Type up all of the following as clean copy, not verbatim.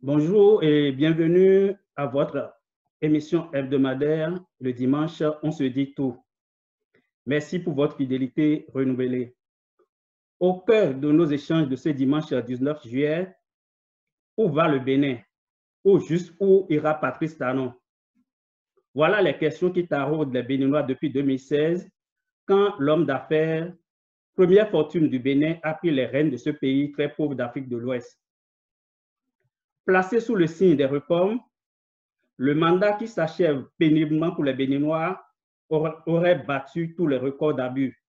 Bonjour et bienvenue à votre émission hebdomadaire. Le dimanche, on se dit tout. Merci pour votre fidélité renouvelée. Au cœur de nos échanges de ce dimanche 19 juillet, où va le Bénin? Ou juste où ira Patrice Talon? Voilà les questions qui taraudent les Béninois depuis 2016, quand l'homme d'affaires, première fortune du Bénin, a pris les rênes de ce pays très pauvre d'Afrique de l'Ouest. Placé sous le signe des réformes, le mandat qui s'achève péniblement pour les Béninois aurait battu tous les records d'abus.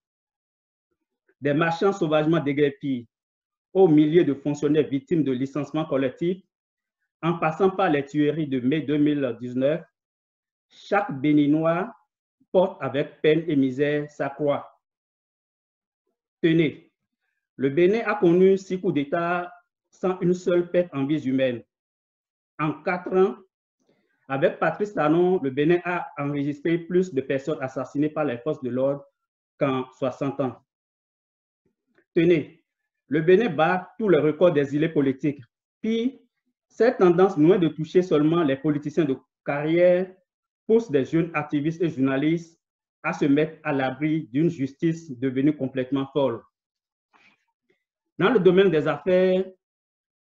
Des marchands sauvagement déguerpis aux milliers de fonctionnaires victimes de licenciements collectifs, en passant par les tueries de mai 2019, chaque Béninois porte avec peine et misère sa croix. Tenez, le Bénin a connu 6 coups d'État sans une seule perte en vies humaines. En 4 ans, avec Patrice Talon, le Bénin a enregistré plus de personnes assassinées par les forces de l'ordre qu'en 60 ans. Tenez, le Bénin bat tous les records d'exilés politiques. Puis, cette tendance, loin de toucher seulement les politiciens de carrière, pousse des jeunes activistes et journalistes à se mettre à l'abri d'une justice devenue complètement folle. Dans le domaine des affaires,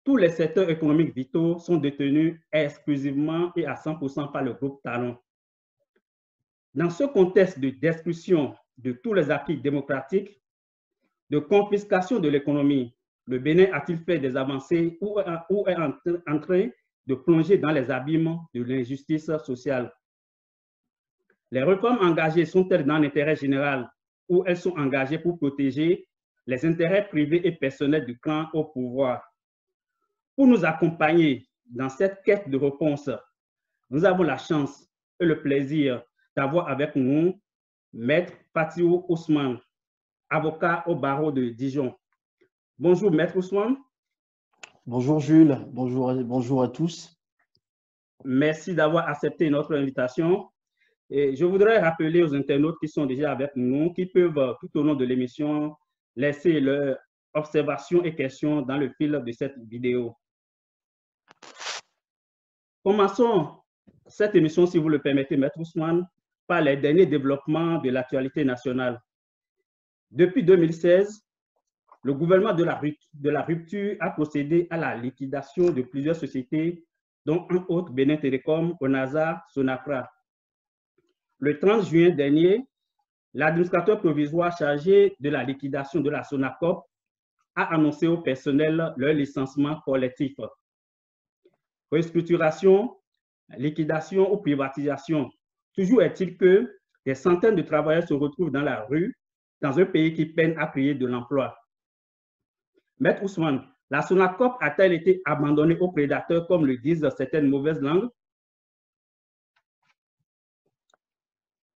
tous les secteurs économiques vitaux sont détenus exclusivement et à 100% par le groupe Talon. Dans ce contexte de destruction de tous les acquis démocratiques, de confiscation de l'économie, le Bénin a-t-il fait des avancées ou est en train de plonger dans les abîmes de l'injustice sociale? Les réformes engagées sont-elles dans l'intérêt général ou elles sont engagées pour protéger les intérêts privés et personnels du clan au pouvoir? Pour nous accompagner dans cette quête de réponse, nous avons la chance et le plaisir d'avoir avec nous Maître Fatiu Ousmane, avocat au barreau de Dijon. Bonjour, Maître Ousmane. Bonjour Jules, bonjour à tous. Merci d'avoir accepté notre invitation. Et je voudrais rappeler aux internautes qui sont déjà avec nous, qui peuvent tout au long de l'émission laisser leurs observations et questions dans le fil de cette vidéo. Commençons cette émission, si vous le permettez, Maître Ousmane, par les derniers développements de l'actualité nationale. Depuis 2016, le gouvernement de la rupture a procédé à la liquidation de plusieurs sociétés, dont entre autres Bénin Télécom, ONASA, Sonacra. Le 30 juin dernier, l'administrateur provisoire chargé de la liquidation de la Sonacop a annoncé au personnel leur licenciement collectif. Restructuration, liquidation ou privatisation. Toujours est-il que des centaines de travailleurs se retrouvent dans la rue, dans un pays qui peine à créer de l'emploi. Maître Ousmane, la Sonacop a-t-elle été abandonnée aux prédateurs comme le disent certaines mauvaises langues?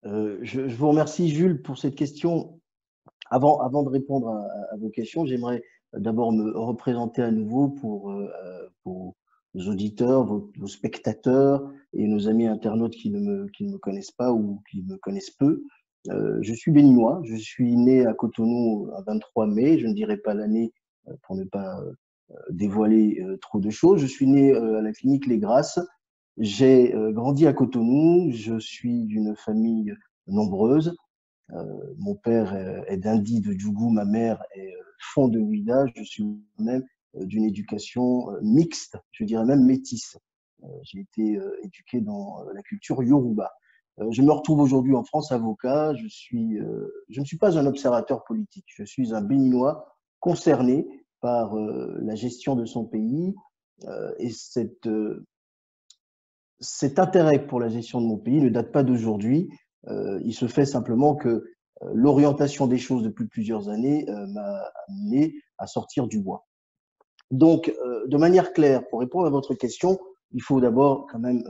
Je vous remercie Jules pour cette question. Avant de répondre à vos questions, j'aimerais d'abord me représenter à nouveau pour nos auditeurs, vos spectateurs et nos amis internautes qui ne me connaissent pas ou qui me connaissent peu. Je suis béninois, je suis né à Cotonou un 23 mai, je ne dirai pas l'année pour ne pas dévoiler trop de choses. Je suis né à la clinique Les Grasses. J'ai grandi à Cotonou, je suis d'une famille nombreuse. Mon père est d'Indi de Djougou, ma mère est fond de Ouida. Je suis même d'une éducation mixte, je dirais même métisse. J'ai été éduqué dans la culture Yoruba. Je me retrouve aujourd'hui en France avocat. Je ne suis pas un observateur politique. Je suis un Béninois concerné par la gestion de son pays et cet intérêt pour la gestion de mon pays ne date pas d'aujourd'hui. Il se fait simplement que l'orientation des choses depuis plusieurs années m'a amené à sortir du bois. Donc, de manière claire, pour répondre à votre question, il faut d'abord quand même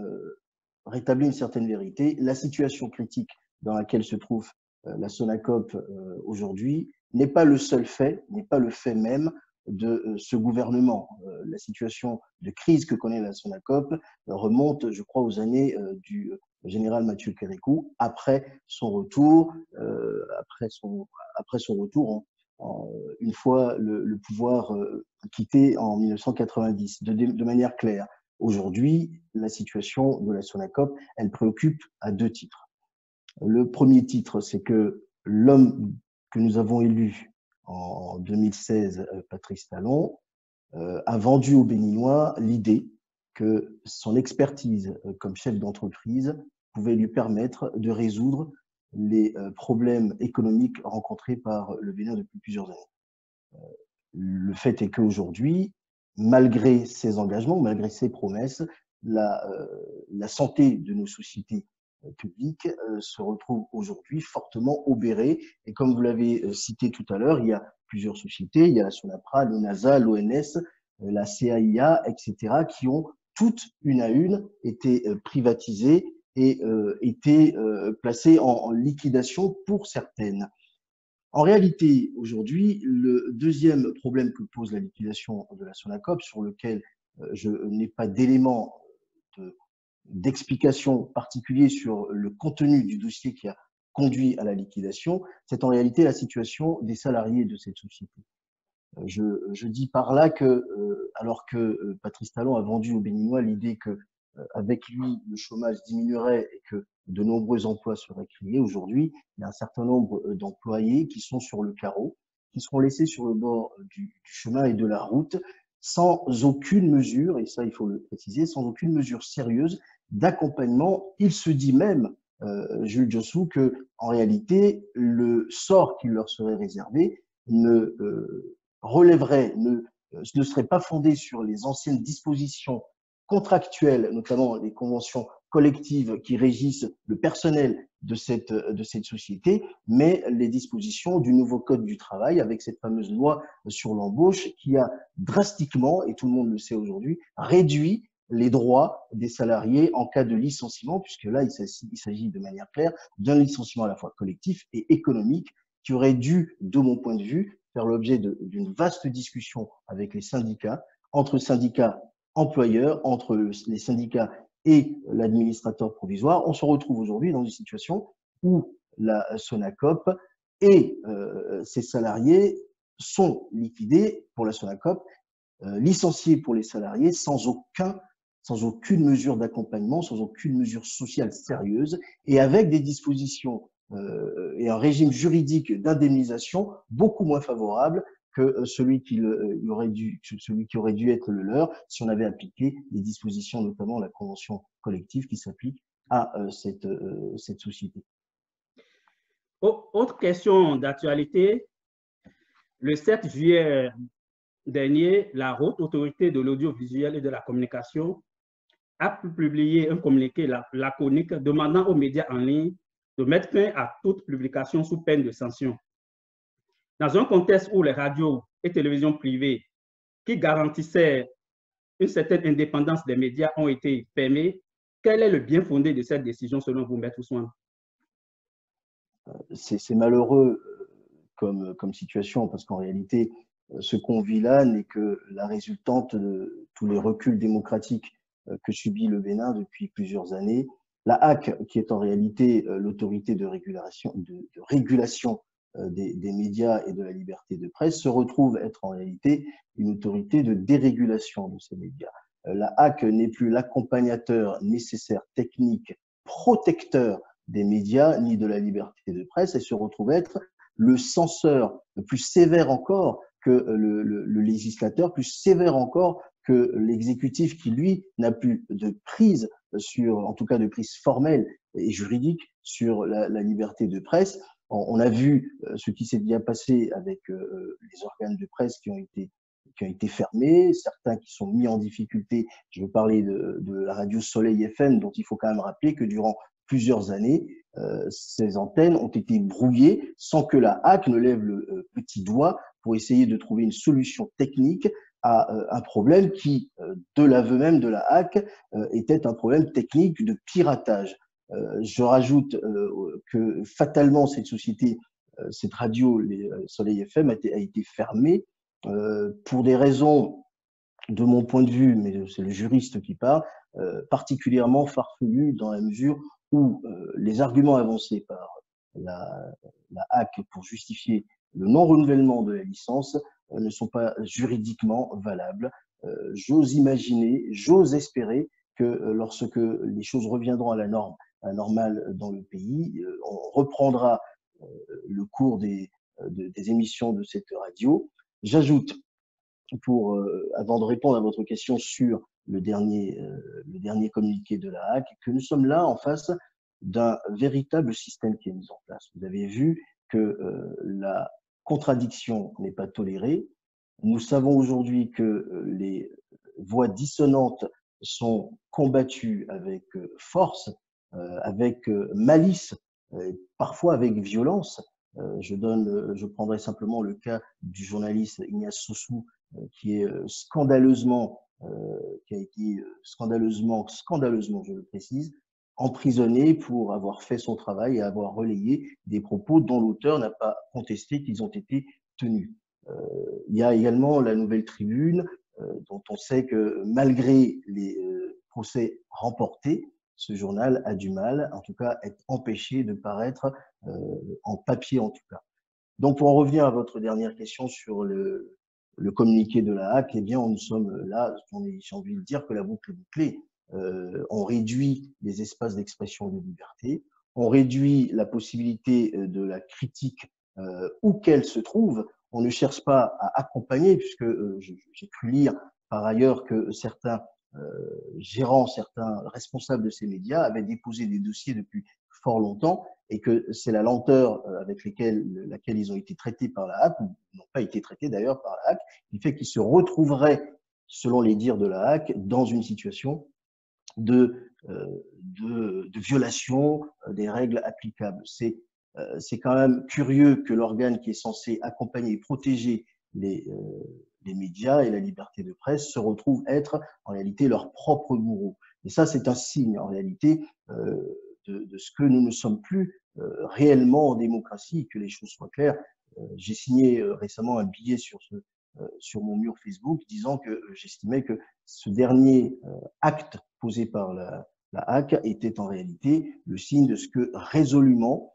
rétablir une certaine vérité. La situation critique dans laquelle se trouve la Sonacop aujourd'hui n'est pas le seul fait, n'est pas le fait même de ce gouvernement. La situation de crise que connaît la Sonacop remonte, je crois, aux années du général Mathieu Kérékou, après son retour, une fois le pouvoir quitté en 1990, de manière claire. Aujourd'hui, la situation de la Sonacop, elle préoccupe à 2 titres. Le premier titre, c'est que l'homme que nous avons élu en 2016, Patrice Talon, a vendu aux Béninois l'idée que son expertise comme chef d'entreprise pouvait lui permettre de résoudre les problèmes économiques rencontrés par le Bénin depuis plusieurs années. Le fait est qu'aujourd'hui, malgré ses engagements, malgré ses promesses, la santé de nos sociétés publiques se retrouve aujourd'hui fortement obérée. Et comme vous l'avez cité tout à l'heure, il y a plusieurs sociétés, il y a la SONAPRA, l'ONASA, l'ONS, la CAIA, etc., qui ont toutes, une à une, été privatisées et été placées en liquidation pour certaines. En réalité, aujourd'hui, le deuxième problème que pose la liquidation de la Sonacop, sur lequel je n'ai pas d'éléments d'explication particulier sur le contenu du dossier qui a conduit à la liquidation, c'est en réalité la situation des salariés de cette société. Je dis par là que, alors que Patrice Talon a vendu aux Béninois l'idée que, avec lui, le chômage diminuerait et que de nombreux emplois seraient créés, aujourd'hui, il y a un certain nombre d'employés qui sont sur le carreau, qui seront laissés sur le bord du chemin et de la route, sans aucune mesure, et ça il faut le préciser, sans aucune mesure sérieuse d'accompagnement. Il se dit même, Jules Jossou, que en réalité, le sort qui leur serait réservé ne relèverait, ne serait pas fondé sur les anciennes dispositions contractuelles, notamment les conventions collectives qui régissent le personnel de cette société, mais les dispositions du nouveau code du travail avec cette fameuse loi sur l'embauche qui a drastiquement, et tout le monde le sait aujourd'hui, réduit les droits des salariés en cas de licenciement, puisque là, il s'agit de manière claire d'un licenciement à la fois collectif et économique qui aurait dû, de mon point de vue, faire l'objet d'une vaste discussion avec les syndicats, entre syndicats employeurs, entre les syndicats et l'administrateur provisoire. On se retrouve aujourd'hui dans une situation où la Sonacop et ses salariés sont liquidés pour la Sonacop, licenciés pour les salariés sans aucune mesure d'accompagnement, sans aucune mesure sociale sérieuse et avec des dispositions et un régime juridique d'indemnisation beaucoup moins favorable que celui qui aurait dû être le leur si on avait appliqué les dispositions, notamment la convention collective qui s'applique à cette société. Autre question d'actualité, le 7 juillet dernier, la Haute Autorité de l'audiovisuel et de la communication a publié un communiqué laconique demandant aux médias en ligne de mettre fin à toute publication sous peine de sanction. Dans un contexte où les radios et télévisions privées qui garantissaient une certaine indépendance des médias ont été fermées, quel est le bien fondé de cette décision selon vous, Maître Ousmane? C'est malheureux comme situation parce qu'en réalité, ce qu'on vit là n'est que la résultante de tous les reculs démocratiques que subit le Bénin depuis plusieurs années. La HAC, qui est en réalité l'autorité de régulation des médias et de la liberté de presse, se retrouve être en réalité une autorité de dérégulation de ces médias. La HAC n'est plus l'accompagnateur nécessaire, technique, protecteur des médias ni de la liberté de presse, elle se retrouve être le censeur plus sévère encore que le législateur, plus sévère encore que l'exécutif qui, lui, n'a plus de prise en tout cas de prise formelle et juridique sur la liberté de presse. On a vu ce qui s'est bien passé avec les organes de presse qui ont été fermés, certains qui sont mis en difficulté. Je veux parler de la radio Soleil FM, dont il faut quand même rappeler que durant plusieurs années, ces antennes ont été brouillées sans que la HAC ne lève le petit doigt pour essayer de trouver une solution technique à un problème qui, de l'aveu même de la HAC, était un problème technique de piratage. Je rajoute que fatalement cette société, cette radio, Soleil FM, a été fermée pour des raisons, de mon point de vue, mais c'est le juriste qui parle, particulièrement farfelues dans la mesure où les arguments avancés par la HAC pour justifier le non-renouvellement de la licence ne sont pas juridiquement valables. j'ose imaginer, j'ose espérer que lorsque les choses reviendront à la norme, à la normale dans le pays, on reprendra le cours des émissions de cette radio. J'ajoute, avant de répondre à votre question sur le dernier communiqué de la HAC, que nous sommes là en face d'un véritable système qui est mis en place. Vous avez vu que la contradiction n'est pas tolérée. Nous savons aujourd'hui que les voix dissonantes sont combattues avec force, avec malice, parfois avec violence. Je prendrai simplement le cas du journaliste Ignace Sossou, qui a été scandaleusement, je le précise, emprisonné pour avoir fait son travail et avoir relayé des propos dont l'auteur n'a pas contesté qu'ils ont été tenus. Il y a également la Nouvelle Tribune, dont on sait que malgré les procès remportés, ce journal a du mal, en tout cas, à être empêché de paraître en papier, en tout cas. Donc, pour en revenir à votre dernière question sur le communiqué de la HAC, eh bien, nous sommes là, j'ai envie de dire que la boucle est bouclée. On réduit les espaces d'expression et de liberté, on réduit la possibilité de la critique où qu'elle se trouve. On ne cherche pas à accompagner, puisque j'ai cru lire par ailleurs que certains gérants, certains responsables de ces médias avaient déposé des dossiers depuis fort longtemps et que c'est la lenteur avec laquelle ils ont été traités par la HAC, ou n'ont pas été traités d'ailleurs par la HAC, qui fait qu'ils se retrouveraient, selon les dires de la HAC, dans une situation de violation des règles applicables. C'est quand même curieux que l'organe qui est censé accompagner et protéger les médias et la liberté de presse se retrouve être en réalité leur propre bourreau. Et ça, c'est un signe en réalité de ce que nous ne sommes plus réellement en démocratie, que les choses soient claires. J'ai signé récemment un billet sur mon mur Facebook disant que j'estimais que ce dernier acte posé par la HAC était en réalité le signe de ce que résolument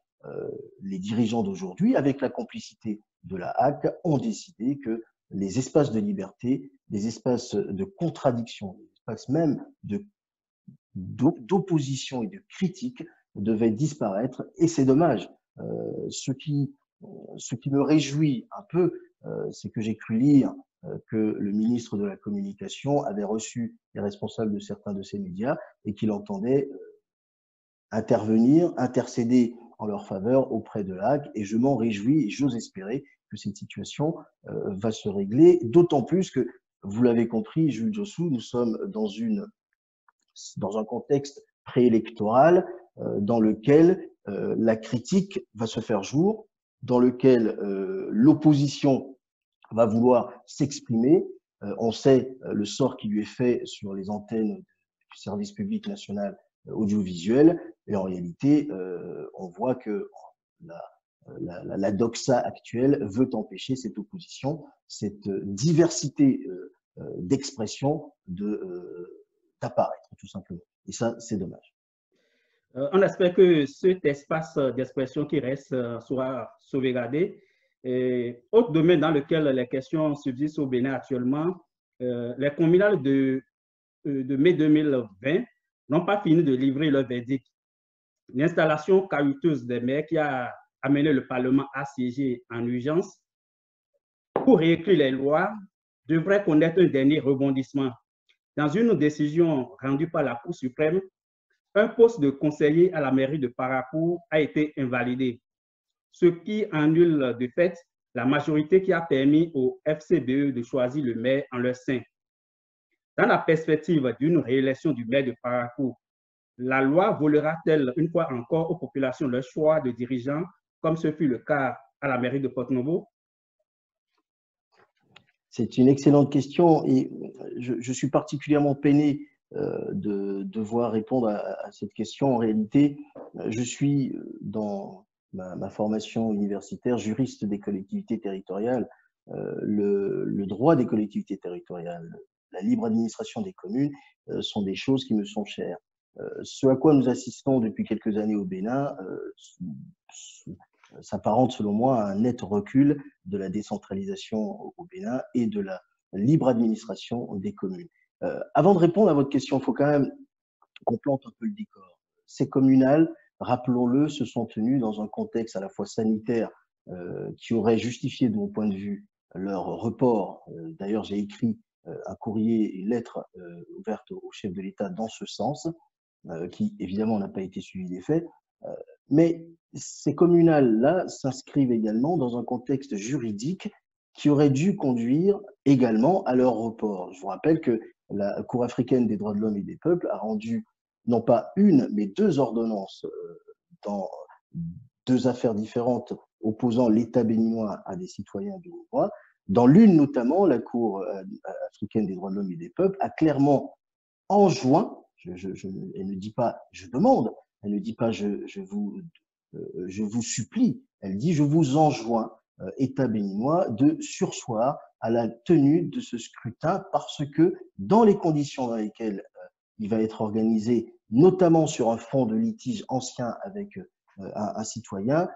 les dirigeants d'aujourd'hui, avec la complicité de la HAC, ont décidé que les espaces de liberté, les espaces de contradiction, les espaces même d'opposition et de critique devaient disparaître, et c'est dommage. Ce qui me réjouit un peu, c'est que j'ai cru lire que le ministre de la Communication avait reçu les responsables de certains de ces médias et qu'il entendait intervenir, intercéder en leur faveur auprès de la HAC, et je m'en réjouis et j'ose espérer que cette situation va se régler, d'autant plus que, vous l'avez compris, Jules Jossou, nous sommes dans un contexte préélectoral dans lequel la critique va se faire jour, dans lequel l'opposition va vouloir s'exprimer. On sait le sort qui lui est fait sur les antennes du service public national audiovisuel, et en réalité, on voit que la doxa actuelle veut empêcher cette opposition, cette diversité d'expression d'apparaître, tout simplement. Et ça, c'est dommage. On espère que cet espace d'expression qui reste sera sauvegardé. Autre domaine dans lequel les questions subsistent au Bénin actuellement, les communales de mai 2020 n'ont pas fini de livrer leur verdict. L'installation cahuteuse des maires qui a amené le Parlement à siéger en urgence pour réécrire les lois devrait connaître un dernier rebondissement. Dans une décision rendue par la Cour suprême, un poste de conseiller à la mairie de Parakou a été invalidé, ce qui annule de fait la majorité qui a permis au FCBE de choisir le maire en leur sein. Dans la perspective d'une réélection du maire de Parakou, la loi volera-t-elle une fois encore aux populations leur choix de dirigeants, comme ce fut le cas à la mairie de Porto-Novo? C'est une excellente question et je suis particulièrement peiné de devoir répondre à cette question. En réalité, je suis, dans ma formation universitaire, juriste des collectivités territoriales. Le droit des collectivités territoriales, la libre administration des communes sont des choses qui me sont chères. Ce à quoi nous assistons depuis quelques années au Bénin s'apparente selon moi à un net recul de la décentralisation au Bénin et de la libre administration des communes. Avant de répondre à votre question, il faut quand même qu'on plante un peu le décor. Ces communales, rappelons-le, se sont tenues dans un contexte à la fois sanitaire qui aurait justifié, de mon point de vue, leur report. D'ailleurs, j'ai écrit un courrier, une lettre ouverte au chef de l'État dans ce sens, qui évidemment n'a pas été suivi des faits. Mais ces communales-là s'inscrivent également dans un contexte juridique qui aurait dû conduire également à leur report. Je vous rappelle que la Cour africaine des droits de l'homme et des peuples a rendu non pas une, mais deux ordonnances dans deux affaires différentes opposant l'État béninois à des citoyens béninois. Dans l'une notamment, la Cour africaine des droits de l'homme et des peuples a clairement enjoint, elle ne dit pas je demande, elle ne dit pas je vous supplie, elle dit je vous enjoins, État béninois, de surseoir à la tenue de ce scrutin parce que dans les conditions dans lesquelles il va être organisé, notamment sur un fond de litige ancien avec un citoyen,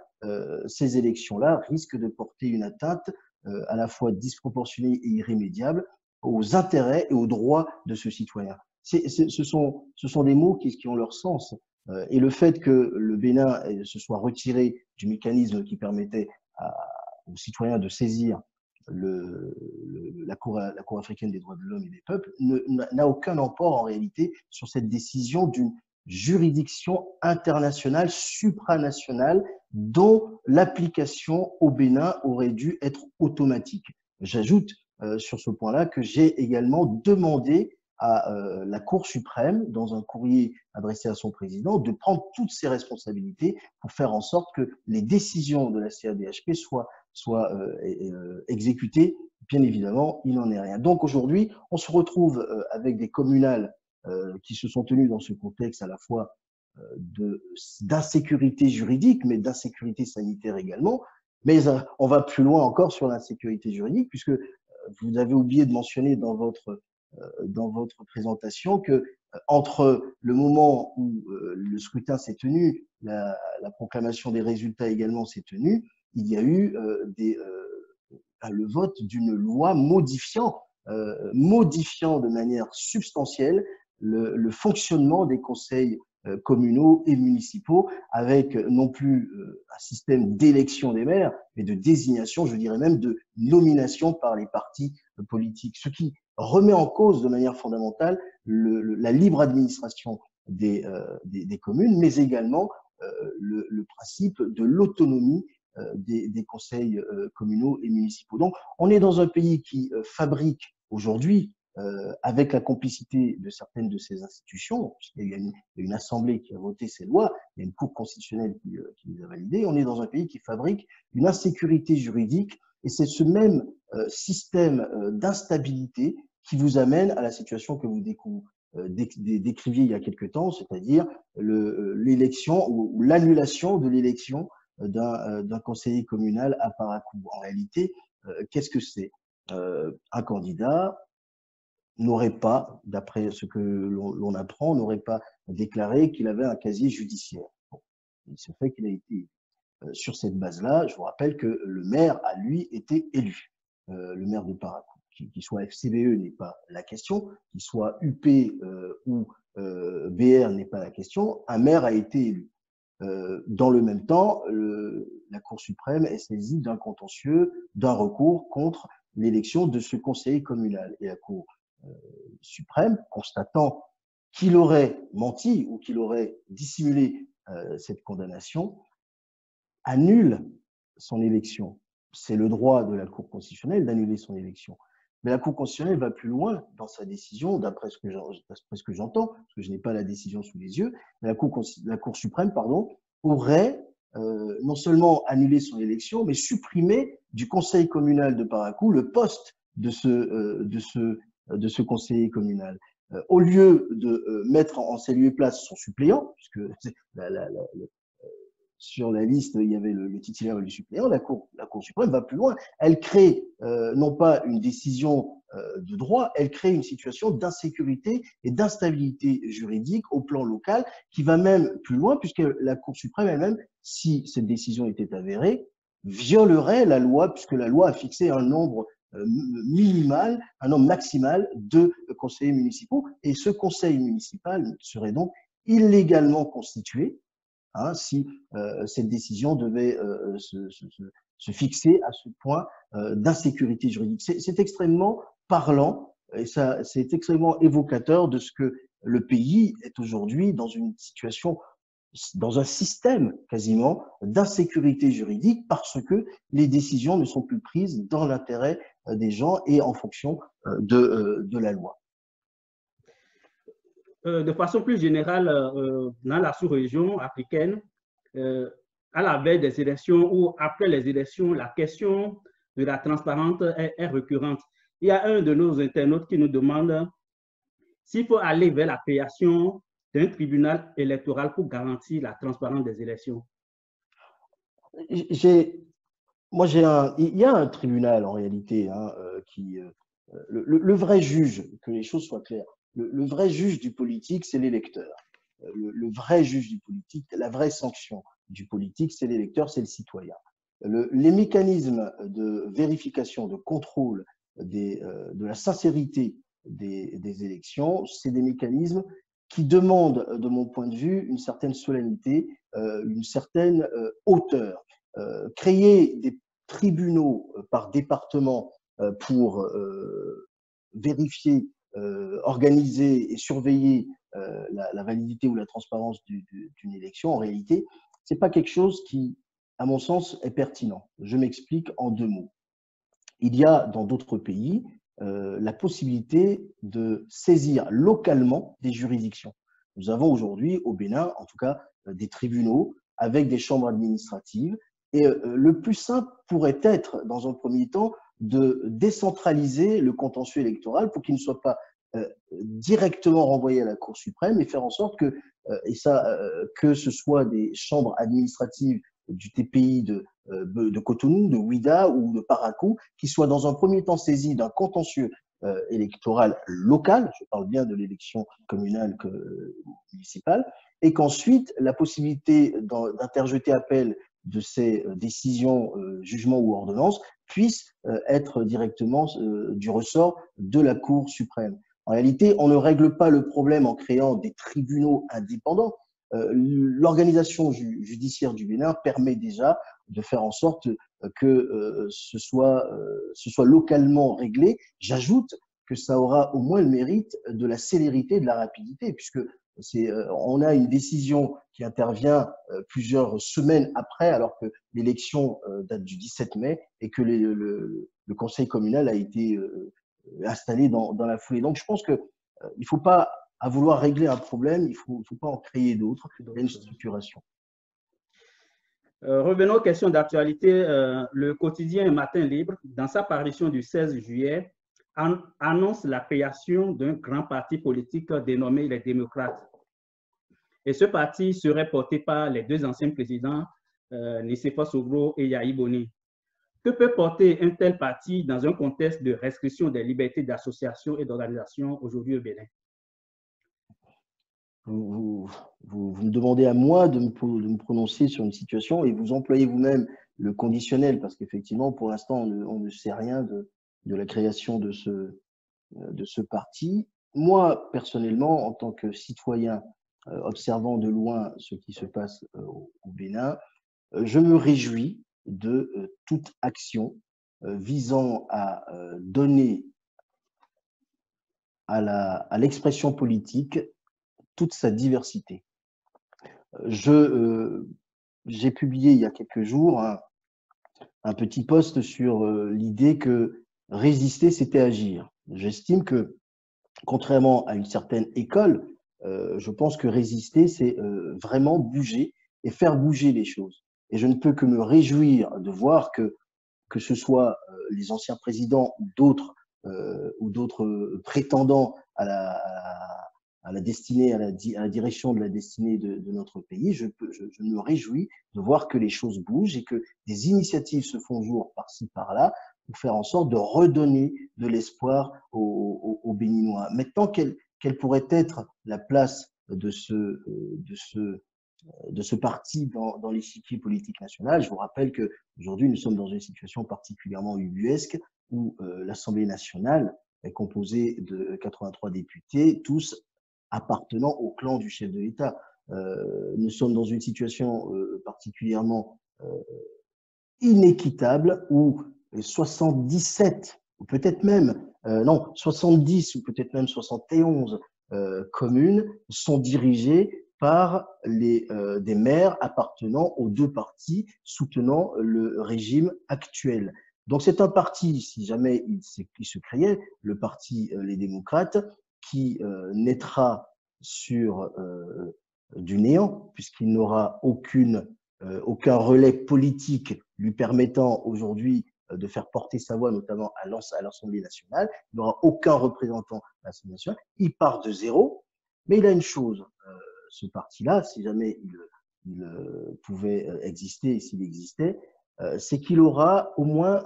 ces élections-là risquent de porter une atteinte à la fois disproportionnée et irrémédiable aux intérêts et aux droits de ce citoyen. Ce sont des mots qui ont leur sens. Et le fait que le Bénin se soit retiré du mécanisme qui permettait aux citoyens de saisir la Cour africaine des droits de l'homme et des peuples n'a aucun emport en réalité sur cette décision d'une juridiction internationale, supranationale, dont l'application au Bénin aurait dû être automatique. J'ajoute sur ce point-là que j'ai également demandé à la Cour suprême, dans un courrier adressé à son président, de prendre toutes ses responsabilités pour faire en sorte que les décisions de la CADHP soient exécutées. Bien évidemment, il n'en est rien. Donc aujourd'hui, on se retrouve avec des communales qui se sont tenues dans ce contexte à la fois d'insécurité juridique, mais d'insécurité sanitaire également. Mais on va plus loin encore sur l'insécurité juridique, puisque vous avez oublié de mentionner dans votre présentation que entre le moment où le scrutin s'est tenu, la proclamation des résultats également s'est tenue, il y a eu le vote d'une loi modifiant de manière substantielle le fonctionnement des conseils communaux et municipaux, avec non plus un système d'élection des maires, mais de désignation, je dirais même de nomination par les partis politiques, ce qui remet en cause de manière fondamentale la libre administration des communes, mais également le principe de l'autonomie des conseils communaux et municipaux. Donc, on est dans un pays qui fabrique aujourd'hui, avec la complicité de certaines de ces institutions, puisqu'il y a une assemblée qui a voté ces lois, il y a une cour constitutionnelle qui les a validées, on est dans un pays qui fabrique une insécurité juridique, et c'est ce même système d'instabilité qui vous amène à la situation que vous décriviez il y a quelque temps, c'est-à-dire l'élection ou l'annulation de l'élection d'un conseiller communal à Parakou. En réalité, qu'est-ce que c'est? Un candidat n'aurait pas, d'après ce que l'on apprend, n'aurait pas déclaré qu'il avait un casier judiciaire. Bon, il se fait qu'il a été sur cette base-là. Je vous rappelle que le maire a, lui, été élu, le maire de Parakou. Qu'il soit FCBE n'est pas la question, qu'il soit UP ou BR n'est pas la question, un maire a été élu. Dans le même temps, la Cour suprême est saisie d'un contentieux, d'un recours contre l'élection de ce conseiller communal. Et la Cour suprême, constatant qu'il aurait menti ou qu'il aurait dissimulé cette condamnation, annule son élection. C'est le droit de la Cour constitutionnelle d'annuler son élection. Mais la Cour constitutionnelle va plus loin dans sa décision, d'après ce que j'entends, parce que je n'ai pas la décision sous les yeux, mais la Cour suprême, aurait non seulement annulé son élection, mais supprimé du conseil communal de Parakou le poste de ce conseiller communal. Au lieu de mettre en ses lieux et place son suppléant, puisque sur la liste, il y avait le titulaire et le suppléant, la Cour suprême va plus loin. Elle crée non pas une décision de droit, elle crée une situation d'insécurité et d'instabilité juridique au plan local qui va même plus loin, puisque la Cour suprême elle-même, si cette décision était avérée, violerait la loi, puisque la loi a fixé un nombre minimal, un nombre maximal de conseillers municipaux. Et ce conseil municipal serait donc illégalement constitué si cette décision devait se fixer à ce point d'insécurité juridique. C'est extrêmement parlant et c'est extrêmement évocateur de ce que le pays est aujourd'hui dans une situation, dans un système quasiment d'insécurité juridique parce que les décisions ne sont plus prises dans l'intérêt des gens et en fonction de la loi. De façon plus générale, dans la sous-région africaine, à la veille des élections ou après les élections, la question de la transparence est récurrente. Il y a un de nos internautes qui nous demande s'il faut aller vers la création d'un tribunal électoral pour garantir la transparence des élections. Il y a un tribunal en réalité le vrai juge, que les choses soient claires, le vrai juge du politique, c'est l'électeur. Le vrai juge du politique, la vraie sanction du politique, c'est l'électeur, c'est le citoyen. Les mécanismes de vérification, de contrôle de la sincérité des élections, c'est des mécanismes qui demandent, de mon point de vue, une certaine solennité, une certaine hauteur. Créer des tribunaux par département pour vérifier, organiser et surveiller la validité ou la transparence d'une élection, en réalité, c'est pas quelque chose qui, à mon sens, est pertinent. Je m'explique en 2 mots. Il y a dans d'autres pays la possibilité de saisir localement des juridictions. Nous avons aujourd'hui au Bénin, en tout cas, des tribunaux avec des chambres administratives. Et le plus simple pourrait être, dans un premier temps, de décentraliser le contentieux électoral pour qu'il ne soit pas directement renvoyé à la Cour suprême et faire en sorte que, que ce soit des chambres administratives du TPI de Cotonou, de Ouidah ou de Parakou, qui soient dans un premier temps saisis d'un contentieux électoral local, je parle bien de l'élection communale municipale, et qu'ensuite la possibilité d'interjeter appel de ces décisions, jugements ou ordonnances puisse être directement du ressort de la Cour suprême. En réalité, on ne règle pas le problème en créant des tribunaux indépendants. L'organisation judiciaire du Bénin permet déjà de faire en sorte que ce soit localement réglé. J'ajoute que ça aura au moins le mérite de la célérité et de la rapidité, puisque on a une décision qui intervient plusieurs semaines après, alors que l'élection date du 17 mai et que le conseil communal a été installé dans la foulée. Donc je pense qu'il ne faut pas, à vouloir régler un problème, il ne faut pas en créer d'autres. Il y a une structuration. Revenons aux questions d'actualité. Le quotidien Matin Libre, dans sa parution du 16 juillet, annonce la création d'un grand parti politique dénommé les Démocrates. Et ce parti serait porté par les 2 anciens présidents, Nicéphore Soglo et Yahi Boni. Que peut porter un tel parti dans un contexte de restriction des libertés d'association et d'organisation aujourd'hui au Bénin? Vous me demandez à moi de me prononcer sur une situation et vous employez vous-même le conditionnel parce qu'effectivement, pour l'instant, on ne sait rien de la création de ce parti. Moi, personnellement, en tant que citoyen observant de loin ce qui se passe au Bénin, je me réjouis de toute action visant à donner à l'expression politique toute sa diversité. J'ai publié il y a quelques jours un petit post sur l'idée que résister, c'était agir. J'estime que, contrairement à une certaine école, je pense que résister, c'est vraiment bouger et faire bouger les choses. Et je ne peux que me réjouir de voir que ce soit les anciens présidents ou d'autres prétendants à la destinée, à la direction de la destinée de notre pays, je me réjouis de voir que les choses bougent et que des initiatives se font jour par-ci, par-là, pour faire en sorte de redonner de l'espoir aux Béninois. Maintenant, quelle pourrait être la place de ce parti dans l'échiquier politique national? Je vous rappelle qu'aujourd'hui, nous sommes dans une situation particulièrement ubuesque. où l'Assemblée nationale est composée de 83 députés, tous appartenant au clan du chef de l'État. Nous sommes dans une situation particulièrement inéquitable où 77, ou peut-être même, non, 70 ou peut-être même 71 communes sont dirigées par des maires appartenant aux deux partis soutenant le régime actuel. Donc c'est un parti, si jamais il se créait, le parti Les Démocrates, qui naîtra sur du néant, puisqu'il n'aura aucun relais politique lui permettant aujourd'hui de faire porter sa voix, notamment à l'Assemblée nationale. Il n'aura aucun représentant à l'Assemblée nationale. Il part de zéro, mais il a une chose, ce parti-là, si jamais il pouvait exister et s'il existait, c'est qu'il aura au moins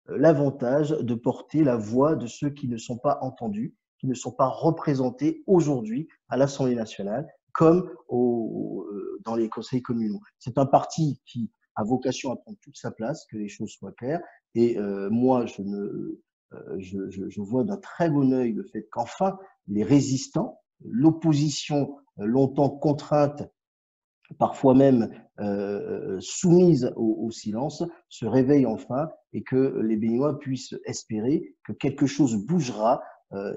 l'avantage de porter la voix de ceux qui ne sont pas entendus, qui ne sont pas représentés aujourd'hui à l'Assemblée nationale, comme dans les conseils communaux. C'est un parti qui a vocation à prendre toute sa place, que les choses soient claires. Et moi, je vois d'un très bon œil le fait qu'enfin, les résistants, l'opposition longtemps contrainte, parfois même soumise au silence, se réveillent enfin et que les Béninois puissent espérer que quelque chose bougera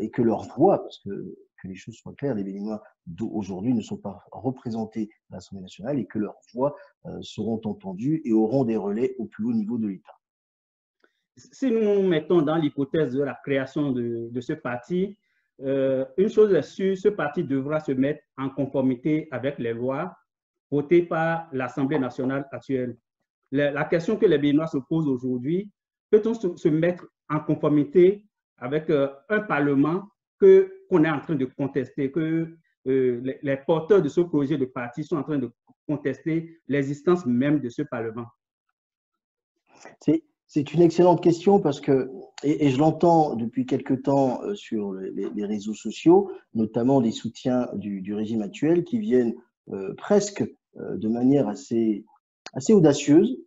et que leur voix, parce que les choses soient claires, les Béninois aujourd'hui ne sont pas représentés à l'Assemblée nationale et que leurs voix seront entendues et auront des relais au plus haut niveau de l'État. Si nous nous mettons dans l'hypothèse de la création de ce parti, une chose est sûre, ce parti devra se mettre en conformité avec les lois votées par l'Assemblée nationale actuelle. La question que les Béninois se posent aujourd'hui, peut-on se mettre en conformité avec un Parlement qu'on est en train de contester, que les porteurs de ce projet de parti sont en train de contester l'existence même de ce Parlement? C'est une excellente question parce que, et je l'entends depuis quelque temps sur les réseaux sociaux, notamment des soutiens du régime actuel qui viennent presque de manière assez audacieuse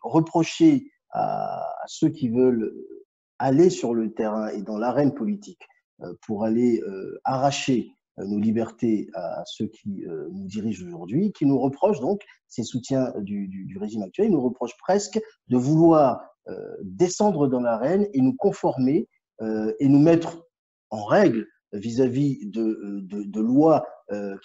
reprocher à ceux qui veulent aller sur le terrain et dans l'arène politique pour aller arracher nos libertés à ceux qui nous dirigent aujourd'hui, qui nous reprochent donc, ces soutiens du régime actuel, ils nous reprochent presque de vouloir descendre dans l'arène et nous conformer et nous mettre en règle vis-à-vis de lois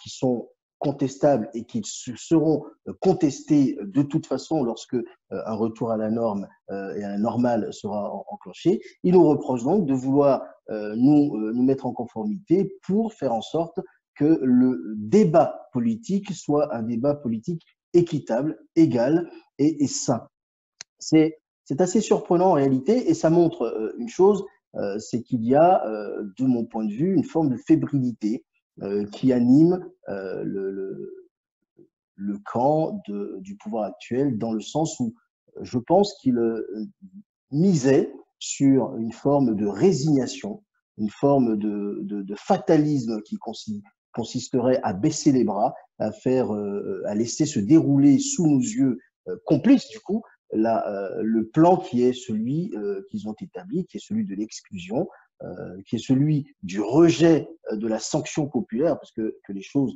qui sont contestables et qui seront contestées de toute façon lorsque un retour à la norme et à la normale sera enclenché. Ils nous reprochent donc de vouloir nous mettre en conformité pour faire en sorte que le débat politique soit un débat politique équitable, égal et sain. C'est assez surprenant en réalité et ça montre une chose, c'est qu'il y a, de mon point de vue, une forme de fébrilité qui anime le camp du pouvoir actuel, dans le sens où je pense qu'il misait sur une forme de résignation, une forme de fatalisme qui consisterait à baisser les bras, à laisser se dérouler sous nos yeux complices du coup le plan qui est celui qu'ils ont établi, qui est celui de l'exclusion, qui est celui du rejet de la sanction populaire, parce que les choses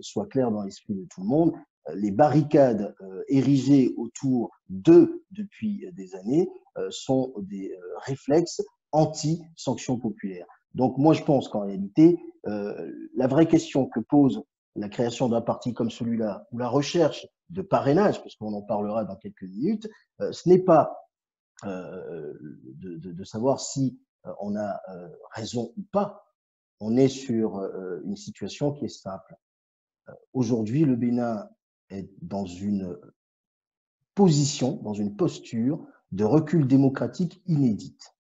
soient claires dans l'esprit de tout le monde. Les barricades érigées autour d'eux depuis des années sont des réflexes anti-sanction populaire. Donc moi je pense qu'en réalité, la vraie question que pose la création d'un parti comme celui-là, ou la recherche de parrainage, parce qu'on en parlera dans quelques minutes, ce n'est pas de savoir si on a raison ou pas. On est sur une situation qui est simple. Aujourd'hui, le Bénin est dans une position, dans une posture de recul démocratique inédite.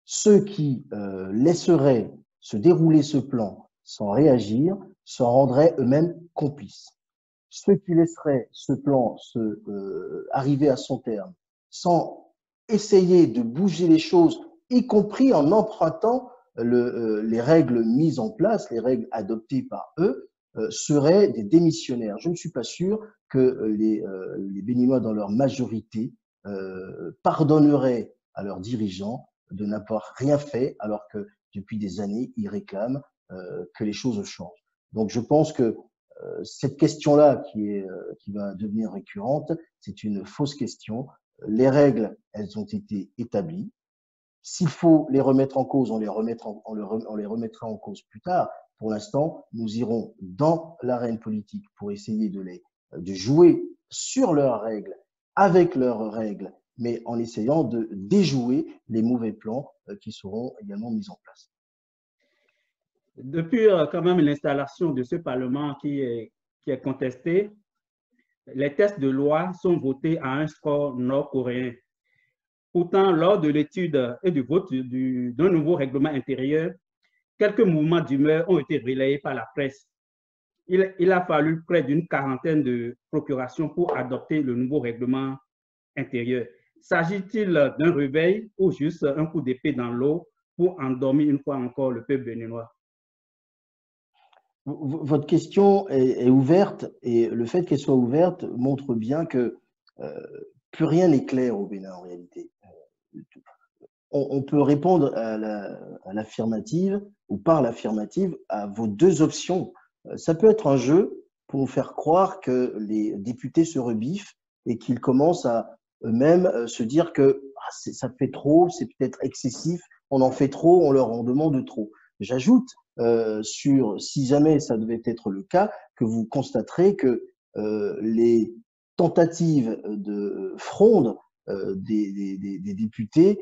Ceux qui laisseraient se dérouler ce plan sans réagir s'en rendraient eux-mêmes complices. Ceux qui laisseraient ce plan arriver à son terme sans essayer de bouger les choses, y compris en empruntant les règles mises en place, les règles adoptées par eux, seraient des démissionnaires. Je ne suis pas sûr que les Béninois, dans leur majorité, pardonneraient à leurs dirigeants de n'avoir rien fait alors que depuis des années, ils réclament que les choses changent. Donc je pense que cette question-là qui va devenir récurrente, c'est une fausse question. Les règles, elles ont été établies. S'il faut les remettre en cause, on les remettra en cause plus tard. Pour l'instant, nous irons dans l'arène politique pour essayer de jouer sur leurs règles, avec leurs règles, mais en essayant de déjouer les mauvais plans qui seront également mis en place. Depuis quand même l'installation de ce Parlement qui est contesté, les textes de loi sont votés à un score nord-coréen. Pourtant, lors de l'étude et du vote d'un nouveau règlement intérieur, quelques mouvements d'humeur ont été relayés par la presse. Il a fallu près d'une quarantaine de procurations pour adopter le nouveau règlement intérieur. S'agit-il d'un réveil ou juste un coup d'épée dans l'eau pour endormir une fois encore le peuple béninois? Votre question est ouverte et le fait qu'elle soit ouverte montre bien que plus rien n'est clair au Bénin en réalité. On peut répondre à l'affirmative ou par l'affirmative à vos deux options. Ça peut être un jeu pour nous faire croire que les députés se rebiffent et qu'ils commencent à eux-mêmes se dire que ça fait trop, c'est peut-être excessif, on en fait trop, on leur en demande trop. J'ajoute, si jamais ça devait être le cas, que vous constaterez que les tentatives de fronde des députés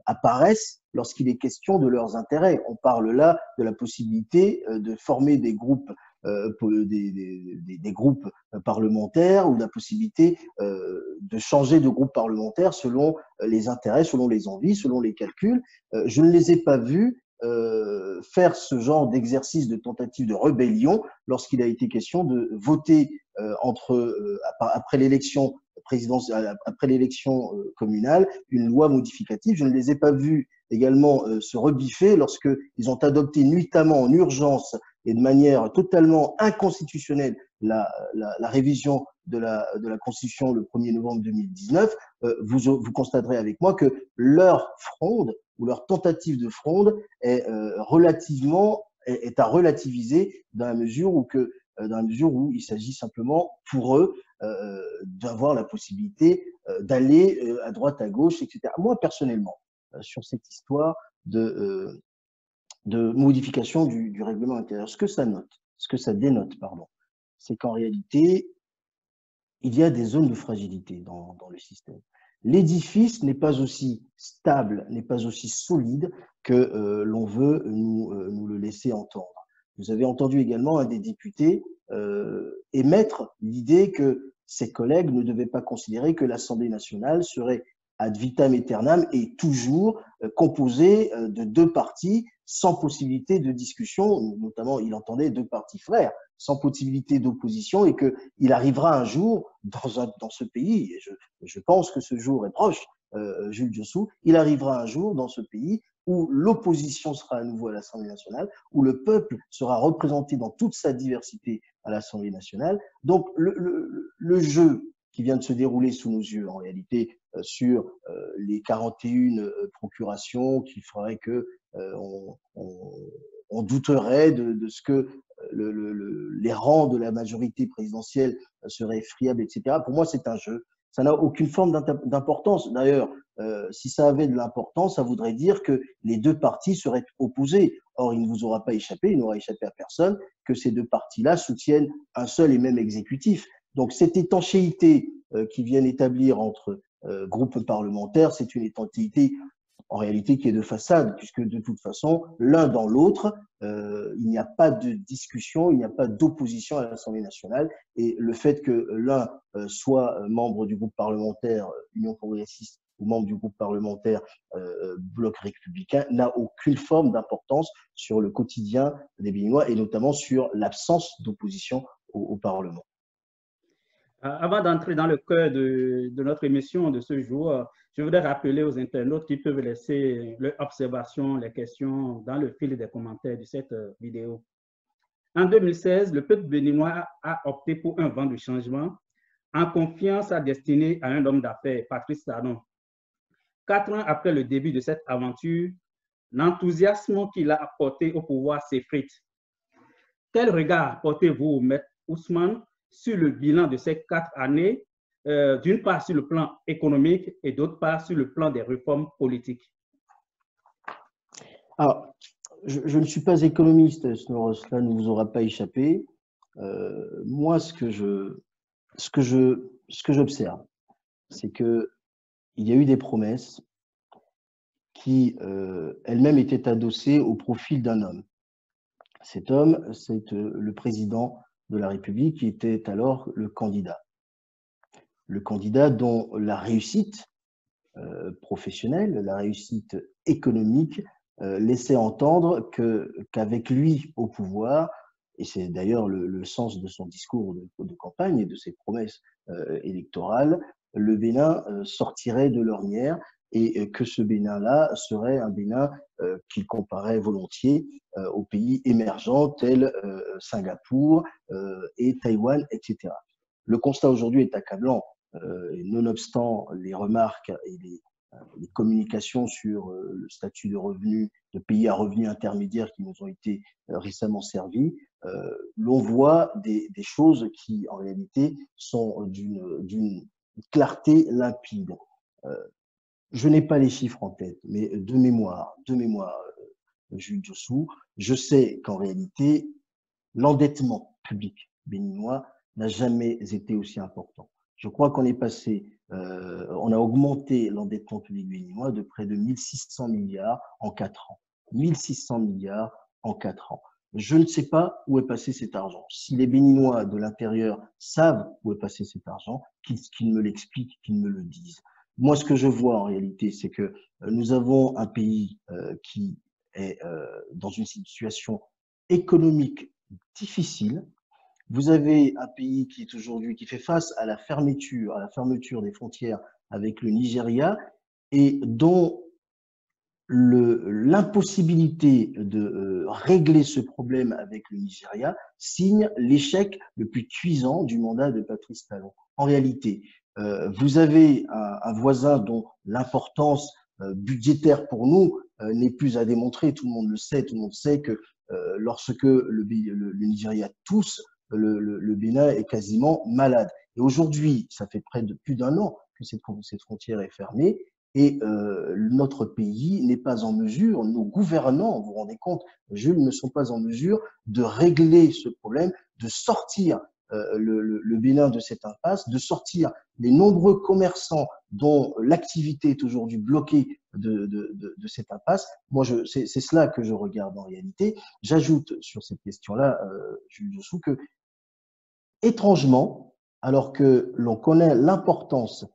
apparaissent lorsqu'il est question de leurs intérêts. On parle là de la possibilité de former des groupes parlementaires ou de la possibilité de changer de groupe parlementaire selon les intérêts, selon les envies, selon les calculs. Je ne les ai pas vus faire ce genre d'exercice de tentative de rébellion lorsqu'il a été question de voter après l'élection présidentielle, après l'élection communale, une loi modificative. Je ne les ai pas vus également se rebiffer lorsqu'ils ont adopté nuitamment en urgence et de manière totalement inconstitutionnelle la révision de la Constitution le 1er novembre 2019. Vous constaterez avec moi que leur fronde ou leur tentative de fronde est à relativiser dans la mesure où il s'agit simplement pour eux d'avoir la possibilité d'aller à droite, à gauche, etc. Moi, personnellement, sur cette histoire de modification du règlement intérieur, ce que ça dénote, c'est qu'en réalité, il y a des zones de fragilité dans le système. L'édifice n'est pas aussi stable, n'est pas aussi solide que l'on veut nous le laisser entendre. Vous avez entendu également un des députés émettre l'idée que ses collègues ne devaient pas considérer que l'Assemblée nationale serait ad vitam aeternam et toujours composée de deux partis sans possibilité de discussion, notamment il entendait deux partis frères, sans possibilité d'opposition et qu'il arrivera un jour dans ce pays, et je pense que ce jour est proche, Jules Diossou, il arrivera un jour dans ce pays où l'opposition sera à nouveau à l'Assemblée nationale, où le peuple sera représenté dans toute sa diversité à l'Assemblée nationale. Donc le jeu qui vient de se dérouler sous nos yeux, en réalité, sur les 41 procurations qui feraient que on douterait de ce que les rangs de la majorité présidentielle seraient friables, etc. Pour moi, c'est un jeu. Ça n'a aucune forme d'importance. D'ailleurs, si ça avait de l'importance, ça voudrait dire que les deux partis seraient opposés. Or, il ne vous aura pas échappé, il n'aura échappé à personne, que ces deux partis-là soutiennent un seul et même exécutif. Donc, cette étanchéité qu'ils viennent établir entre groupes parlementaires, c'est une étanchéité en réalité qui est de façade, puisque de toute façon, l'un dans l'autre, il n'y a pas de discussion, il n'y a pas d'opposition à l'Assemblée nationale. Et le fait que l'un soit membre du groupe parlementaire Union progressiste ou membre du groupe parlementaire Bloc républicain n'a aucune forme d'importance sur le quotidien des Béninois et notamment sur l'absence d'opposition au Parlement. Avant d'entrer dans le cœur de notre émission de ce jour, je voudrais rappeler aux internautes qui peuvent laisser leurs observations, les questions dans le fil des commentaires de cette vidéo. En 2016, le peuple béninois a opté pour un vent de changement en confiant sa destinée à un homme d'affaires, Patrice Talon. 4 ans après le début de cette aventure, l'enthousiasme qu'il a apporté au pouvoir s'effrite. Quel regard portez-vous, Maître Ousmane, sur le bilan de ces 4 années, d'une part sur le plan économique et d'autre part sur le plan des réformes politiques? Alors, je ne suis pas économiste, cela ne vous aura pas échappé. Moi, ce que j'observe, c'est qu'il y a eu des promesses qui elles-mêmes étaient adossées au profil d'un homme. Cet homme, c'est le président de la République qui était alors le candidat. Le candidat dont la réussite professionnelle, la réussite économique laissait entendre qu'avec lui au pouvoir, et c'est d'ailleurs le sens de son discours de campagne et de ses promesses électorales, le Bénin sortirait de l'ornière et que ce Bénin-là serait un Bénin qu'il comparait volontiers aux pays émergents tels Singapour et Taïwan, etc. Le constat aujourd'hui est accablant, nonobstant les remarques et les communications sur le statut de revenu, de pays à revenus intermédiaires qui nous ont été récemment servis, l'on voit des choses qui, en réalité, sont d'une clarté limpide. Je n'ai pas les chiffres en tête, mais de mémoire, Jules Diossou, je sais qu'en réalité, l'endettement public béninois n'a jamais été aussi important. Je crois qu'on est passé, on a augmenté l'endettement public béninois de près de 1600 milliards en 4 ans. 1600 milliards en 4 ans. Je ne sais pas où est passé cet argent. Si les Béninois de l'intérieur savent où est passé cet argent, qu'ils me l'expliquent, qu'ils me le disent. Moi, ce que je vois en réalité, c'est que nous avons un pays qui est dans une situation économique difficile. Vous avez un pays qui est aujourd'hui, qui fait face à la fermeture des frontières avec le Nigeria et dont l'impossibilité de régler ce problème avec le Nigeria signe l'échec le plus cuisant du mandat de Patrice Talon. En réalité, vous avez un voisin dont l'importance budgétaire pour nous n'est plus à démontrer, tout le monde le sait, tout le monde sait que lorsque le Nigeria tousse, le Bénin est quasiment malade. Et aujourd'hui, ça fait près de plus d'un an que cette frontière est fermée et notre pays n'est pas en mesure, nos gouvernants, vous vous rendez compte, Jules, ne sont pas en mesure de régler ce problème, de sortir le Bénin de cette impasse, de sortir les nombreux commerçants dont l'activité est aujourd'hui bloquée de cette impasse. Moi, c'est cela que je regarde en réalité. J'ajoute sur cette question-là, Jules Diossou, que étrangement, alors que l'on connaît l'importance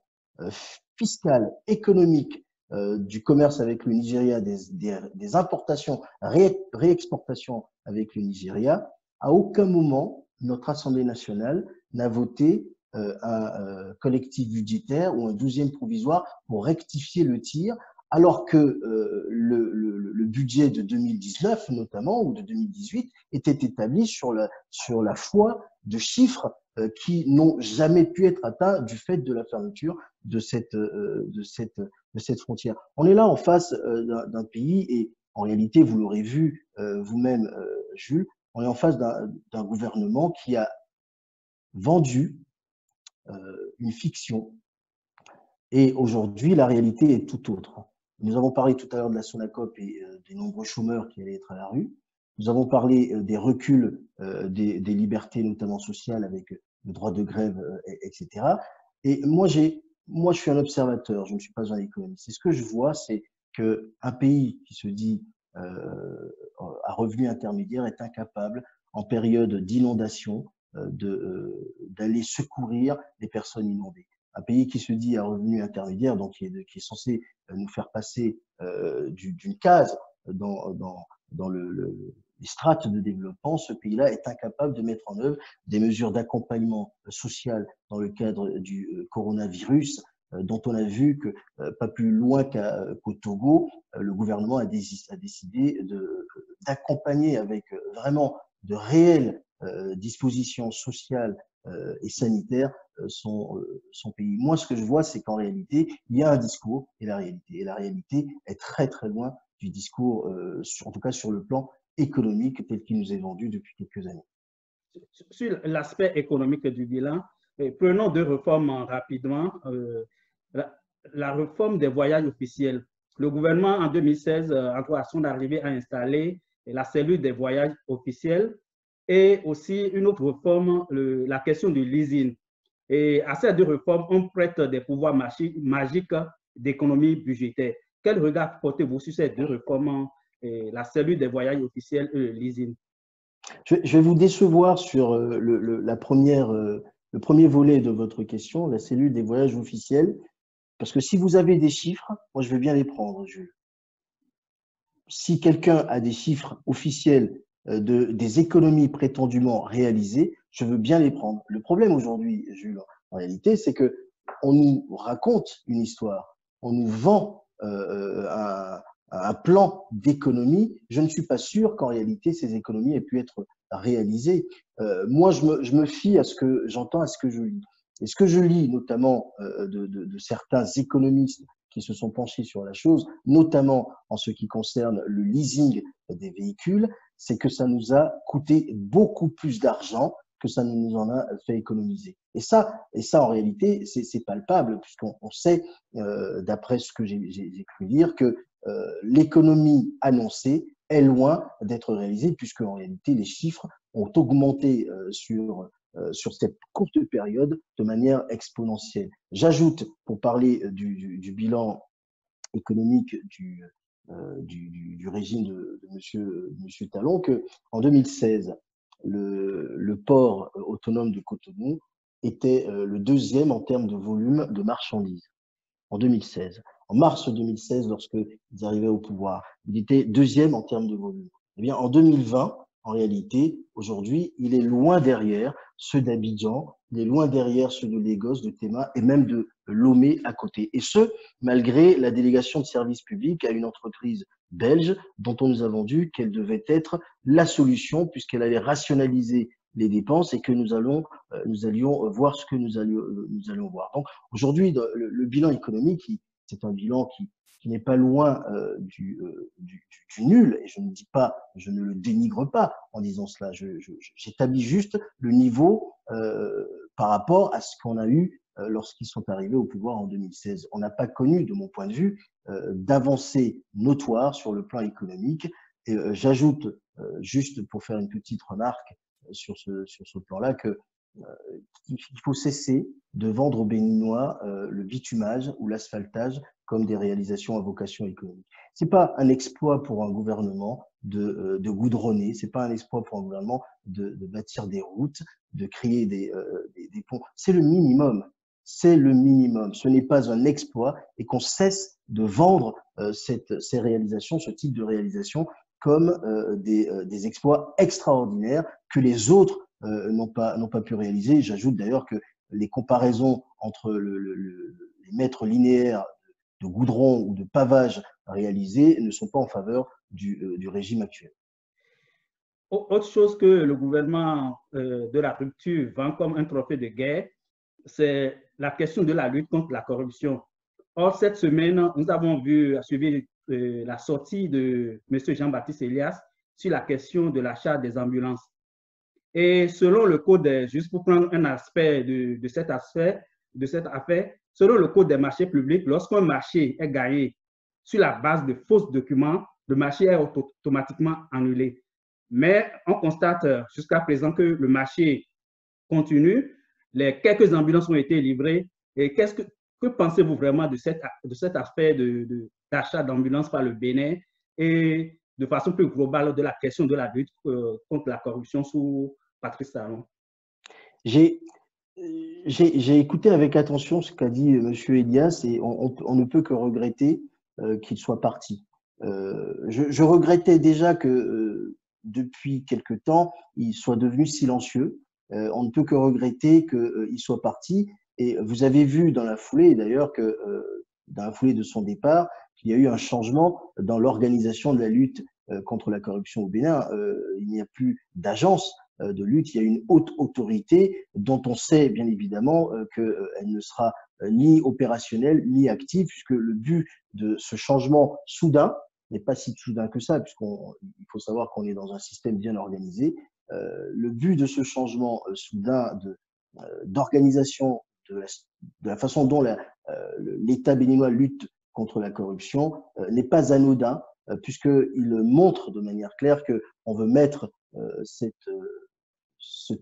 fiscale, économique du commerce avec le Nigeria, des importations, réexportations avec le Nigeria, à aucun moment notre Assemblée nationale n'a voté un collectif budgétaire ou un 12e provisoire pour rectifier le tir, alors que le budget de 2019 notamment ou de 2018 était établi sur la foi de chiffres qui n'ont jamais pu être atteints du fait de la fermeture de cette frontière. On est là en face d'un pays et en réalité, vous l'aurez vu vous-même, Jules, on est en face d'un gouvernement qui a vendu une fiction et aujourd'hui, la réalité est tout autre. Nous avons parlé tout à l'heure de la Sonacop et des nombreux chômeurs qui allaient être à la rue. Nous avons parlé des reculs des libertés, notamment sociales, avec le droit de grève, etc. Et moi, je suis un observateur, je ne suis pas un économiste. Et ce que je vois, c'est qu'un pays qui se dit à revenu intermédiaire est incapable, en période d'inondation, d'aller secourir les personnes inondées. Un pays qui se dit à revenu intermédiaire, donc qui est censé nous faire passer d'une case dans les strates de développement, ce pays-là est incapable de mettre en œuvre des mesures d'accompagnement social dans le cadre du coronavirus, dont on a vu que pas plus loin qu'au Togo, le gouvernement a décidé d'accompagner avec vraiment de réelles dispositions sociales et sanitaire son pays. Moi, ce que je vois, c'est qu'en réalité, il y a un discours et la réalité. Et la réalité est très, très loin du discours, en tout cas sur le plan économique tel qu'il nous est vendu depuis quelques années. Sur l'aspect économique du bilan, prenons deux réformes rapidement. La réforme des voyages officiels. Le gouvernement, en 2016, en son arrivée, a installé la cellule des voyages officiels et aussi une autre réforme, la question du leasing. Et à ces deux réformes, on prête des pouvoirs magiques d'économie budgétaire. Quel regard portez-vous sur ces deux réformes, la cellule des voyages officiels et le leasing? Je vais vous décevoir sur le premier volet de votre question, la cellule des voyages officiels, parce que si vous avez des chiffres, moi je veux bien les prendre, Jules. Si quelqu'un a des chiffres officiels des économies prétendument réalisées, je veux bien les prendre. Le problème aujourd'hui, Jules, en réalité, c'est que on nous raconte une histoire, on nous vend un plan d'économie. Je ne suis pas sûr qu'en réalité ces économies aient pu être réalisées. Moi, je me fie à ce que j'entends, à ce que je lis. Et ce que je lis, notamment de certains économistes qui se sont penchés sur la chose, notamment en ce qui concerne le leasing des véhicules, c'est que ça nous a coûté beaucoup plus d'argent que ça ne nous en a fait économiser. Et ça en réalité, c'est palpable, puisqu'on sait, d'après ce que j'ai cru lire, que l'économie annoncée est loin d'être réalisée, puisque en réalité, les chiffres ont augmenté sur cette courte période de manière exponentielle. J'ajoute, pour parler du bilan économique du régime de monsieur Talon, qu'en 2016, le port autonome de Cotonou était le deuxième en termes de volume de marchandises. En 2016. En mars 2016, lorsqu'ils arrivaient au pouvoir, il était deuxième en termes de volume. Eh bien, en 2020, en réalité, aujourd'hui, il est loin derrière ceux d'Abidjan, il est loin derrière ceux de Lagos, de Tema et même de Lomé à côté. Et ce, malgré la délégation de service public à une entreprise belge dont on nous a vendu qu'elle devait être la solution puisqu'elle allait rationaliser les dépenses et que nous allions voir ce que nous allions voir. Donc aujourd'hui, le bilan économique, c'est un bilan qui n'est pas loin du nul, et je ne le dénigre pas en disant cela. J'établis juste le niveau par rapport à ce qu'on a eu lorsqu'ils sont arrivés au pouvoir en 2016. On n'a pas connu, de mon point de vue, d'avancée notoire sur le plan économique. Et j'ajoute, juste pour faire une petite remarque sur ce plan-là, qu'il faut cesser de vendre aux Béninois le bitumage ou l'asphaltage comme des réalisations à vocation économique. C'est pas un exploit pour un gouvernement de goudronner, c'est pas un exploit pour un gouvernement de bâtir des routes, de créer des ponts. C'est le minimum. C'est le minimum. Ce n'est pas un exploit et qu'on cesse de vendre ces réalisations, ce type de réalisation comme des exploits extraordinaires que les autres n'ont pas pu réaliser. J'ajoute d'ailleurs que les comparaisons entre les mètres linéaires de goudron ou de pavage réalisés ne sont pas en faveur du régime actuel. Autre chose que le gouvernement de la rupture vend comme un trophée de guerre, c'est la question de la lutte contre la corruption. Or, cette semaine, nous avons suivi la sortie de M. Jean-Baptiste Elias sur la question de l'achat des ambulances. Et selon le code, juste pour prendre un aspect de cette affaire, selon le code des marchés publics, lorsqu'un marché est gagné sur la base de faux documents, le marché est automatiquement annulé. Mais on constate jusqu'à présent que le marché continue, quelques ambulances ont été livrées. Et que pensez-vous vraiment de cet aspect d'achat d'ambulances par le Bénin et de façon plus globale de la question de la lutte contre la corruption sous Patrice Talon? J'ai écouté avec attention ce qu'a dit M. Elias et on ne peut que regretter qu'il soit parti. Je regrettais déjà que depuis quelque temps, il soit devenu silencieux. On ne peut que regretter qu'il soit parti. Et vous avez vu dans la foulée, d'ailleurs, que dans la foulée de son départ, qu'il y a eu un changement dans l'organisation de la lutte contre la corruption au Bénin. Il n'y a plus d'agence de lutte, il y a une haute autorité dont on sait bien évidemment qu'elle ne sera ni opérationnelle ni active, puisque le but de ce changement soudain n'est pas si soudain que ça, puisqu'il faut savoir qu'on est dans un système bien organisé. Le but de ce changement soudain d'organisation de la façon dont l'État béninois lutte contre la corruption n'est pas anodin, puisqu'il montre de manière claire qu'on veut mettre cet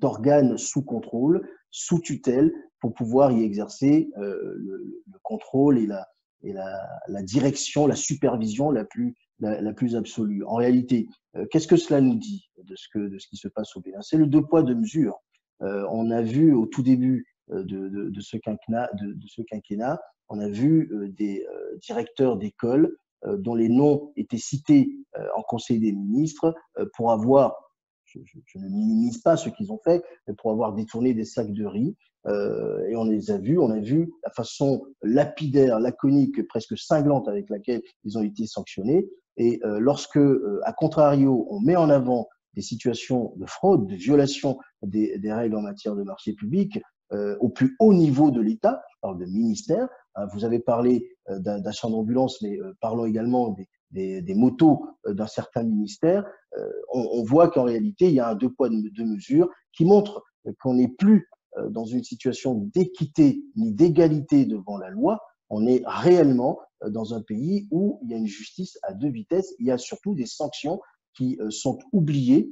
organe sous contrôle, sous tutelle, pour pouvoir y exercer le contrôle et la direction, la supervision la plus absolue. En réalité, qu'est-ce que cela nous dit de ce qui se passe au Bénin? C'est le deux poids, deux mesures. On a vu au tout début de ce quinquennat, on a vu des directeurs d'école dont les noms étaient cités en Conseil des ministres pour avoir, je ne minimise pas ce qu'ils ont fait, mais pour avoir détourné des sacs de riz. Et on a vu la façon lapidaire, laconique, presque cinglante avec laquelle ils ont été sanctionnés. Et lorsque, à contrario, on met en avant des situations de fraude, de violation des règles en matière de marché public au plus haut niveau de l'État, je parle de ministère, vous avez parlé d'achat d'ambulance, mais parlons également des motos d'un certain ministère, on voit qu'en réalité, il y a un deux poids, deux mesures qui montre qu'on n'est plus dans une situation d'équité ni d'égalité devant la loi. On est réellement dans un pays où il y a une justice à deux vitesses. Il y a surtout des sanctions qui sont oubliées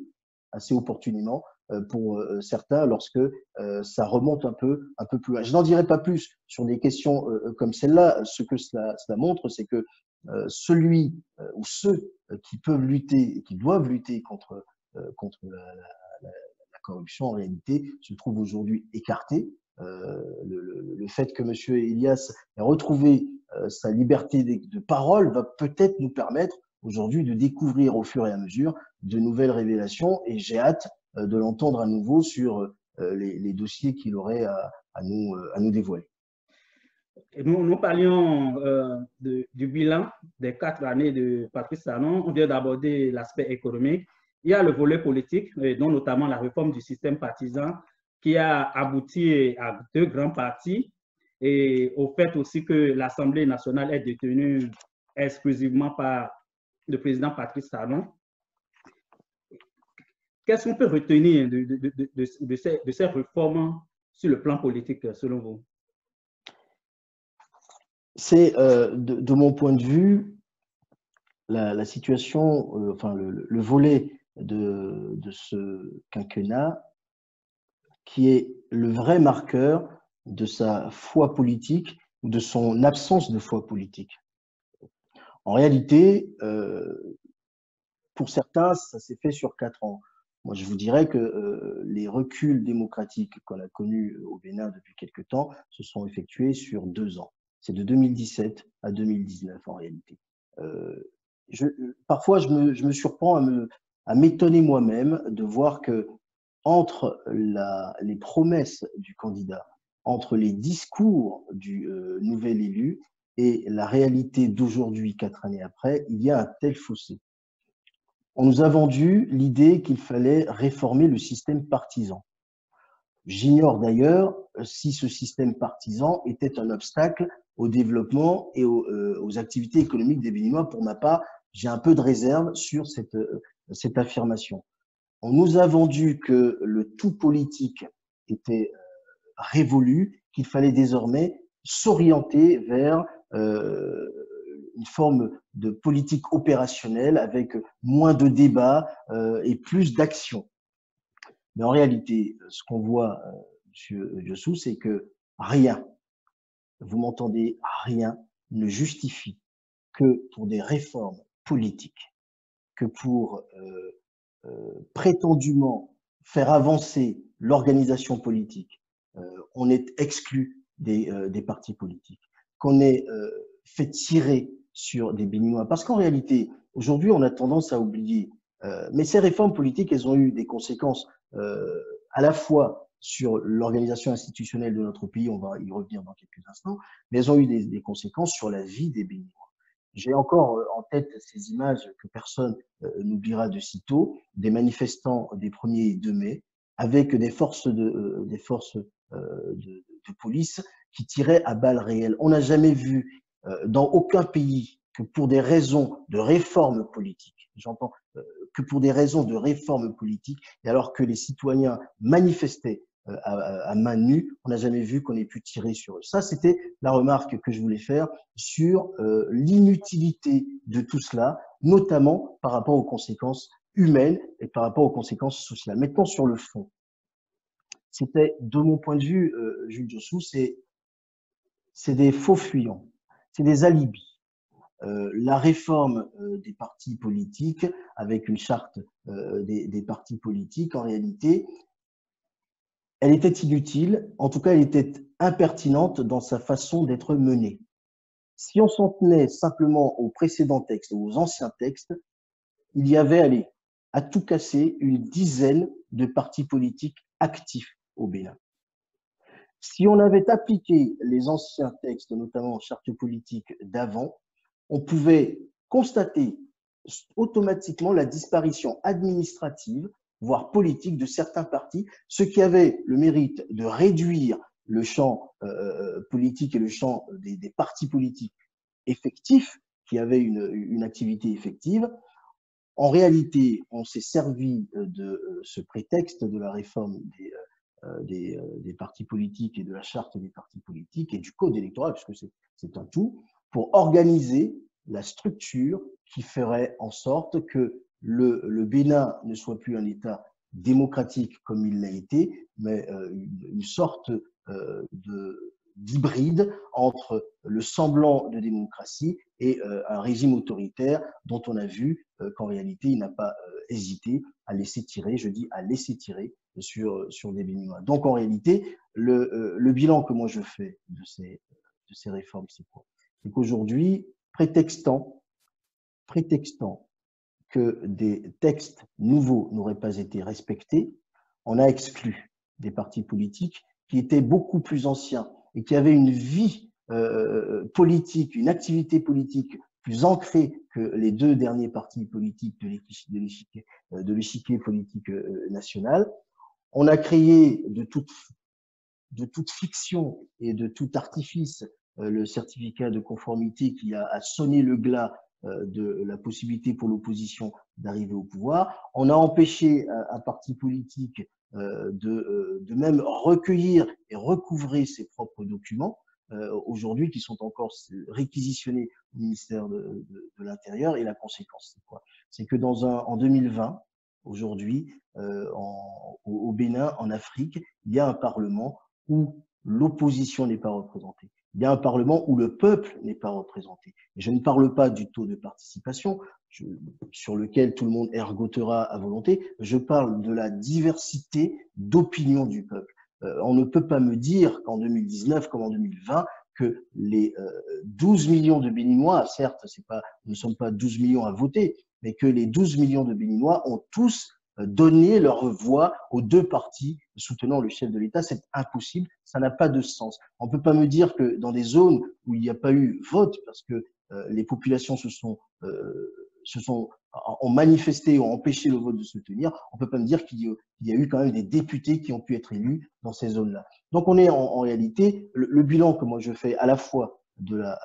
assez opportunément pour certains lorsque ça remonte un peu plus loin. Je n'en dirai pas plus sur des questions comme celle-là. Ce que cela montre, c'est que celui ou ceux qui peuvent lutter et qui doivent lutter contre la corruption, en réalité, se trouvent aujourd'hui écartés. Le fait que M. Elias ait retrouvé sa liberté de parole va peut-être nous permettre aujourd'hui de découvrir au fur et à mesure de nouvelles révélations, et j'ai hâte de l'entendre à nouveau sur les dossiers qu'il aurait à nous dévoiler. Nous parlions du bilan des 4 années de Patrice Talon. On vient d'aborder l'aspect économique. Il y a le volet politique, dont notamment la réforme du système partisan, qui a abouti à 2 grands partis et au fait aussi que l'Assemblée nationale est détenue exclusivement par le président Patrice Talon. Qu'est-ce qu'on peut retenir de ces réformes sur le plan politique, selon vous? C'est, de mon point de vue, la situation, enfin le volet de ce quinquennat qui est le vrai marqueur de sa foi politique ou de son absence de foi politique. En réalité, pour certains, ça s'est fait sur 4 ans. Moi, je vous dirais que les reculs démocratiques qu'on a connus au Bénin depuis quelque temps se sont effectués sur 2 ans. C'est de 2017 à 2019 en réalité. Parfois, je me surprends à m'étonner moi-même de voir que entre les promesses du candidat, entre les discours du nouvel élu et la réalité d'aujourd'hui, 4 années après, il y a un tel fossé. On nous a vendu l'idée qu'il fallait réformer le système partisan. J'ignore d'ailleurs si ce système partisan était un obstacle au développement et aux activités économiques des Béninois. Pour ma part, j'ai un peu de réserve sur cette affirmation. On nous a vendu que le tout politique était révolu, qu'il fallait désormais s'orienter vers une forme de politique opérationnelle avec moins de débats et plus d'action. Mais en réalité, ce qu'on voit, Monsieur Diossou, c'est que rien, vous m'entendez, rien ne justifie que pour des réformes politiques, que pour prétendument faire avancer l'organisation politique, on est exclu des partis politiques, qu'on est fait tirer sur des Béninois. Parce qu'en réalité, aujourd'hui, on a tendance à oublier, mais ces réformes politiques, elles ont eu des conséquences à la fois sur l'organisation institutionnelle de notre pays, on va y revenir dans quelques instants, mais elles ont eu des conséquences sur la vie des Béninois. J'ai encore en tête ces images que personne n'oubliera de sitôt, des manifestants des 1er et 2 mai avec des forces de police qui tiraient à balles réelles. On n'a jamais vu dans aucun pays que pour des raisons de réforme politique, j'entends que pour des raisons de réforme politique, et alors que les citoyens manifestaient à main nue, on n'a jamais vu qu'on ait pu tirer sur eux. Ça, c'était la remarque que je voulais faire sur l'inutilité de tout cela, notamment par rapport aux conséquences humaines et par rapport aux conséquences sociales. Maintenant, sur le fond, c'était, de mon point de vue, Jules Jossou, c'est des faux fuyants, c'est des alibis. La réforme des partis politiques, avec une charte des partis politiques, en réalité, elle était inutile, en tout cas, elle était impertinente dans sa façon d'être menée. Si on s'en tenait simplement aux précédents textes, aux anciens textes, il y avait, allez, à tout casser, une dizaine de partis politiques actifs au Bénin. Si on avait appliqué les anciens textes, notamment en charte politique d'avant, on pouvait constater automatiquement la disparition administrative, voire politique, de certains partis, ce qui avait le mérite de réduire le champ politique et le champ des partis politiques effectifs, qui avaient une activité effective. En réalité, on s'est servi de ce prétexte de la réforme des partis politiques et de la charte des partis politiques et du code électoral, puisque c'est un tout, pour organiser la structure qui ferait en sorte que le Bénin ne soit plus un État démocratique comme il l'a été, mais une sorte d'hybride entre le semblant de démocratie et un régime autoritaire dont on a vu qu'en réalité, il n'a pas hésité à laisser tirer, je dis à laisser tirer sur des Béninois. Donc en réalité, le bilan que moi je fais de ces réformes, c'est quoi? C'est qu'aujourd'hui, prétextant que des textes nouveaux n'auraient pas été respectés, on a exclu des partis politiques qui étaient beaucoup plus anciens et qui avaient une vie politique, une activité politique plus ancrée que les deux derniers partis politiques de l'échiquier politique national. On a créé de toute fiction et de tout artifice le certificat de conformité qui a sonné le glas de la possibilité pour l'opposition d'arriver au pouvoir. On a empêché un parti politique de même recueillir et recouvrer ses propres documents, aujourd'hui qui sont encore réquisitionnés au ministère de l'Intérieur. Et la conséquence, c'est quoi? C'est que en 2020, aujourd'hui, au Bénin, en Afrique, il y a un parlement où l'opposition n'est pas représentée. Il y a un parlement où le peuple n'est pas représenté. Et je ne parle pas du taux de participation, sur lequel tout le monde ergotera à volonté. Je parle de la diversité d'opinion du peuple. On ne peut pas me dire qu'en 2019 comme en 2020, que les 12 millions de Béninois, certes, nous ne sommes pas 12 millions à voter, mais que les 12 millions de Béninois ont tous donné leur voix aux deux partis soutenant le chef de l'État. C'est impossible, ça n'a pas de sens. On ne peut pas me dire que dans des zones où il n'y a pas eu vote, parce que les populations ont manifesté, ont empêché le vote de se tenir, on ne peut pas me dire qu'il y a eu quand même des députés qui ont pu être élus dans ces zones-là. Donc on est en réalité, le bilan que moi je fais à la fois de la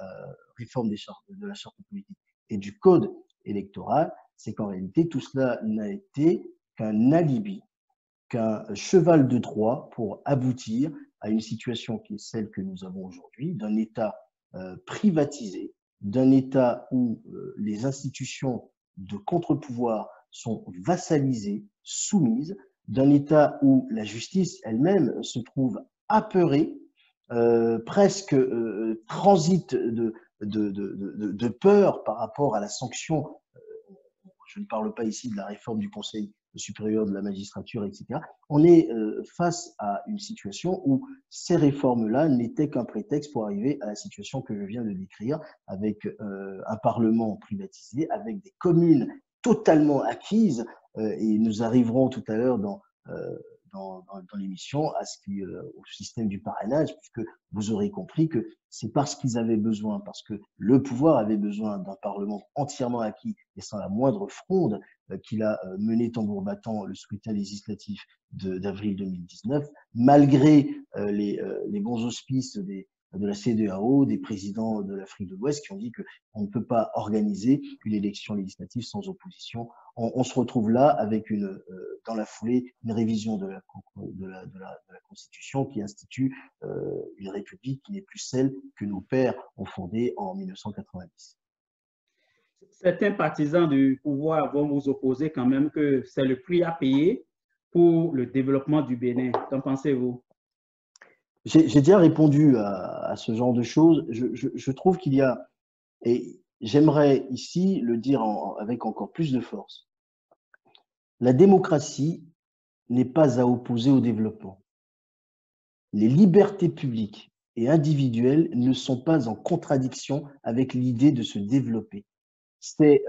réforme de la charte politique et du code électoral, c'est qu'en réalité tout cela n'a été qu'un alibi, qu'un cheval de Troie pour aboutir à une situation qui est celle que nous avons aujourd'hui, d'un État privatisé, d'un État où les institutions de contre-pouvoir sont vassalisées, soumises, d'un État où la justice elle-même se trouve apeurée, presque transite de peur par rapport à la sanction. Je ne parle pas ici de la réforme du Conseil supérieur de la magistrature, etc. On est face à une situation où ces réformes-là n'étaient qu'un prétexte pour arriver à la situation que je viens de décrire, avec un Parlement privatisé, avec des communes totalement acquises, et nous arriverons tout à l'heure dans dans l'émission au système du parrainage, puisque vous aurez compris que c'est parce qu'ils avaient besoin, parce que le pouvoir avait besoin d'un Parlement entièrement acquis et sans la moindre fronde, qu'il a mené tambour battant le scrutin législatif d'avril 2019, malgré les bons auspices de la CEDEAO, des présidents de l'Afrique de l'Ouest qui ont dit qu'on ne peut pas organiser une élection législative sans opposition. On se retrouve là avec dans la foulée une révision de la Constitution qui institue une république qui n'est plus celle que nos pères ont fondée en 1990. Certains partisans du pouvoir vont vous opposer quand même que c'est le prix à payer pour le développement du Bénin. Qu'en pensez-vous? J'ai déjà répondu à ce genre de choses. Je trouve qu'il y a, et j'aimerais ici le dire avec encore plus de force, la démocratie n'est pas à opposer au développement. Les libertés publiques et individuelles ne sont pas en contradiction avec l'idée de se développer. C'est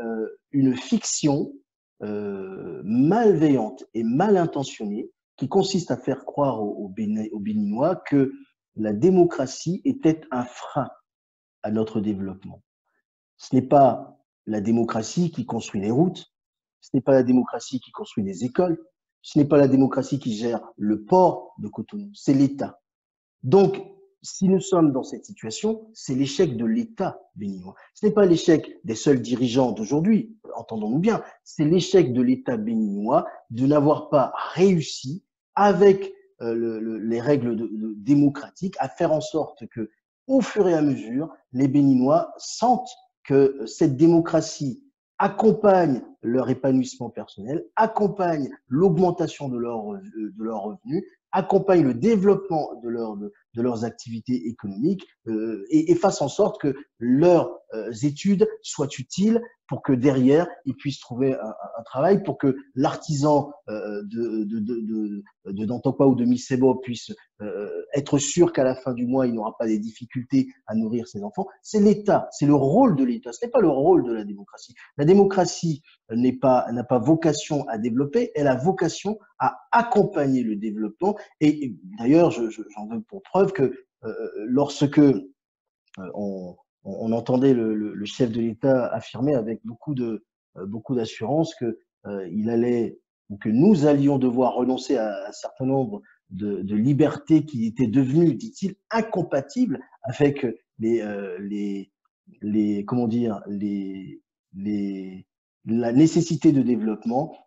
une fiction malveillante et mal intentionnée qui consiste à faire croire aux Béninois que la démocratie était un frein à notre développement. Ce n'est pas la démocratie qui construit les routes, ce n'est pas la démocratie qui construit des écoles, ce n'est pas la démocratie qui gère le port de Cotonou, c'est l'État. Donc, si nous sommes dans cette situation, c'est l'échec de l'État béninois. Ce n'est pas l'échec des seuls dirigeants d'aujourd'hui, entendons-nous bien, c'est l'échec de l'État béninois de n'avoir pas réussi avec les règles démocratiques à faire en sorte que, au fur et à mesure, les Béninois sentent que cette démocratie accompagne leur épanouissement personnel, accompagne l'augmentation de leurs revenus, accompagne le développement de leurs activités économiques et fasse en sorte que leurs études soient utiles pour que derrière, ils puissent trouver un travail, pour que l'artisan de Dantopa ou de Misebo puisse être sûr qu'à la fin du mois, il n'aura pas des difficultés à nourrir ses enfants. C'est l'État, c'est le rôle de l'État, ce n'est pas le rôle de la démocratie. La démocratie n'a pas vocation à développer, elle a vocation à accompagner le développement. Et d'ailleurs, j'en veux pour preuve que lorsque on entendait le chef de l'État affirmer avec beaucoup d'assurance que il allait ou que nous allions devoir renoncer à un certain nombre de libertés qui étaient devenues, dit-il, incompatibles avec la nécessité de développement.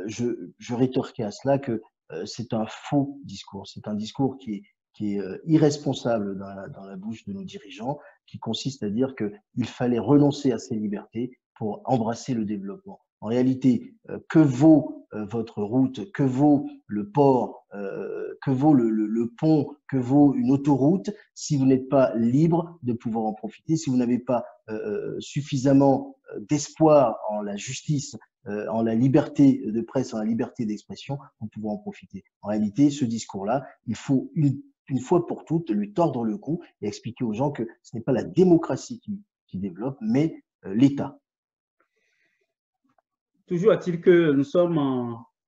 Je rétorquais à cela que c'est un faux discours. C'est un discours qui est irresponsable dans la bouche de nos dirigeants, qui consiste à dire qu'il fallait renoncer à ces libertés pour embrasser le développement. En réalité, que vaut votre route, que vaut le port, que vaut le pont, que vaut une autoroute si vous n'êtes pas libre de pouvoir en profiter, si vous n'avez pas suffisamment d'espoir en la justice, en la liberté de presse, en la liberté d'expression pour pouvoir en profiter. En réalité, ce discours-là, il faut une fois pour toutes lui tordre le cou et expliquer aux gens que ce n'est pas la démocratie qui développe, mais l'État. Toujours est-il que nous sommes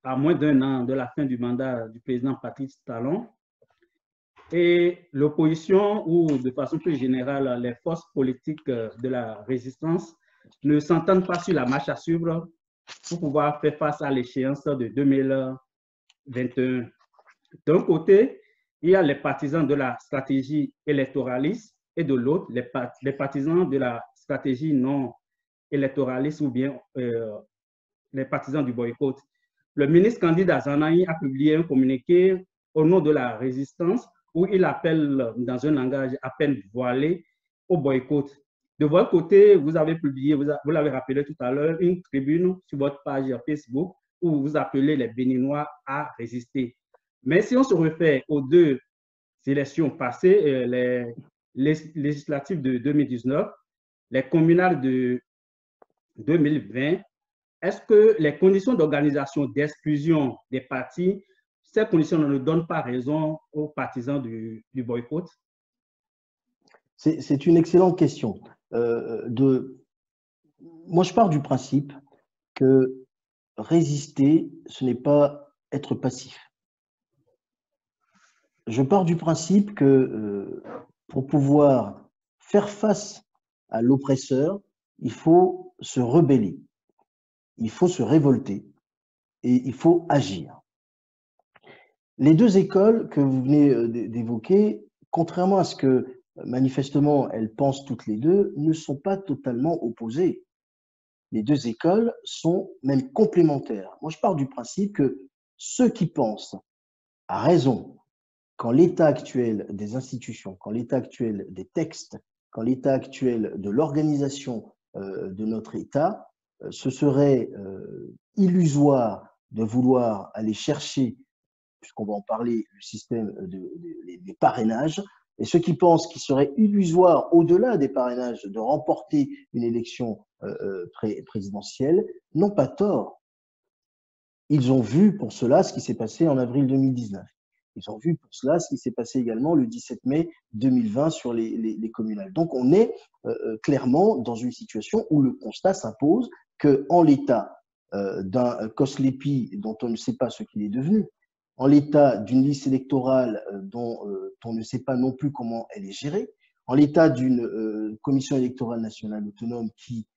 à moins d'un an de la fin du mandat du président Patrice Talon et l'opposition ou de façon plus générale les forces politiques de la résistance ne s'entendent pas sur la marche à suivre pour pouvoir faire face à l'échéance de 2021. D'un côté, il y a les partisans de la stratégie électoraliste et de l'autre, les partisans de la stratégie non électoraliste ou bien les partisans du boycott. Le ministre candidat Zanaï a publié un communiqué au nom de la résistance où il appelle dans un langage à peine voilé au boycott. De votre côté, vous avez publié, vous l'avez rappelé tout à l'heure, une tribune sur votre page Facebook où vous appelez les Béninois à résister. Mais si on se réfère aux deux élections passées, les législatives de 2019, les communales de 2020, est-ce que les conditions d'organisation, d'exclusion des partis, ces conditions ne donnent pas raison aux partisans du boycott? C'est une excellente question. Moi, je pars du principe que résister, ce n'est pas être passif. Je pars du principe que pour pouvoir faire face à l'oppresseur, il faut se rebeller, il faut se révolter et il faut agir. Les deux écoles que vous venez d'évoquer, contrairement à ce que manifestement elles pensent toutes les deux, ne sont pas totalement opposées. Les deux écoles sont même complémentaires. Moi, je pars du principe que ceux qui pensent à raison quand l'état actuel des institutions, quand l'état actuel des textes, quand l'état actuel de l'organisation de notre État, ce serait illusoire de vouloir aller chercher, puisqu'on va en parler, le système des parrainages, et ceux qui pensent qu'il serait illusoire, au-delà des parrainages, de remporter une élection présidentielle, n'ont pas tort. Ils ont vu pour cela ce qui s'est passé en avril 2019. Ils ont vu pour cela ce qui s'est passé également le 17 mai 2020 sur les communales. Donc on est clairement dans une situation où le constat s'impose qu'en l'état d'un Koslepi dont on ne sait pas ce qu'il est devenu, en l'état d'une liste électorale dont on ne sait pas non plus comment elle est gérée, en l'état d'une commission électorale nationale autonome qui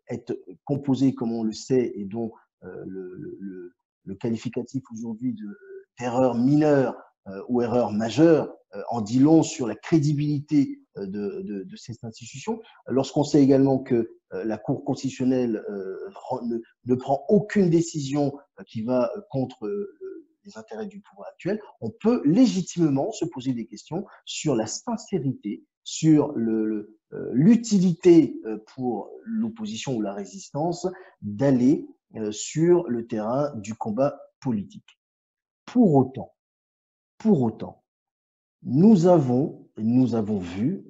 est composée, comme on le sait, et dont le qualificatif aujourd'hui d'erreur mineure ou erreur majeure en dit long sur la crédibilité de cette institution. Lorsqu'on sait également que la Cour constitutionnelle ne prend aucune décision qui va contre les intérêts du pouvoir actuel, on peut légitimement se poser des questions sur la sincérité, sur l'utilité pour l'opposition ou la résistance d'aller sur le terrain du combat politique. Pour autant, nous avons vu,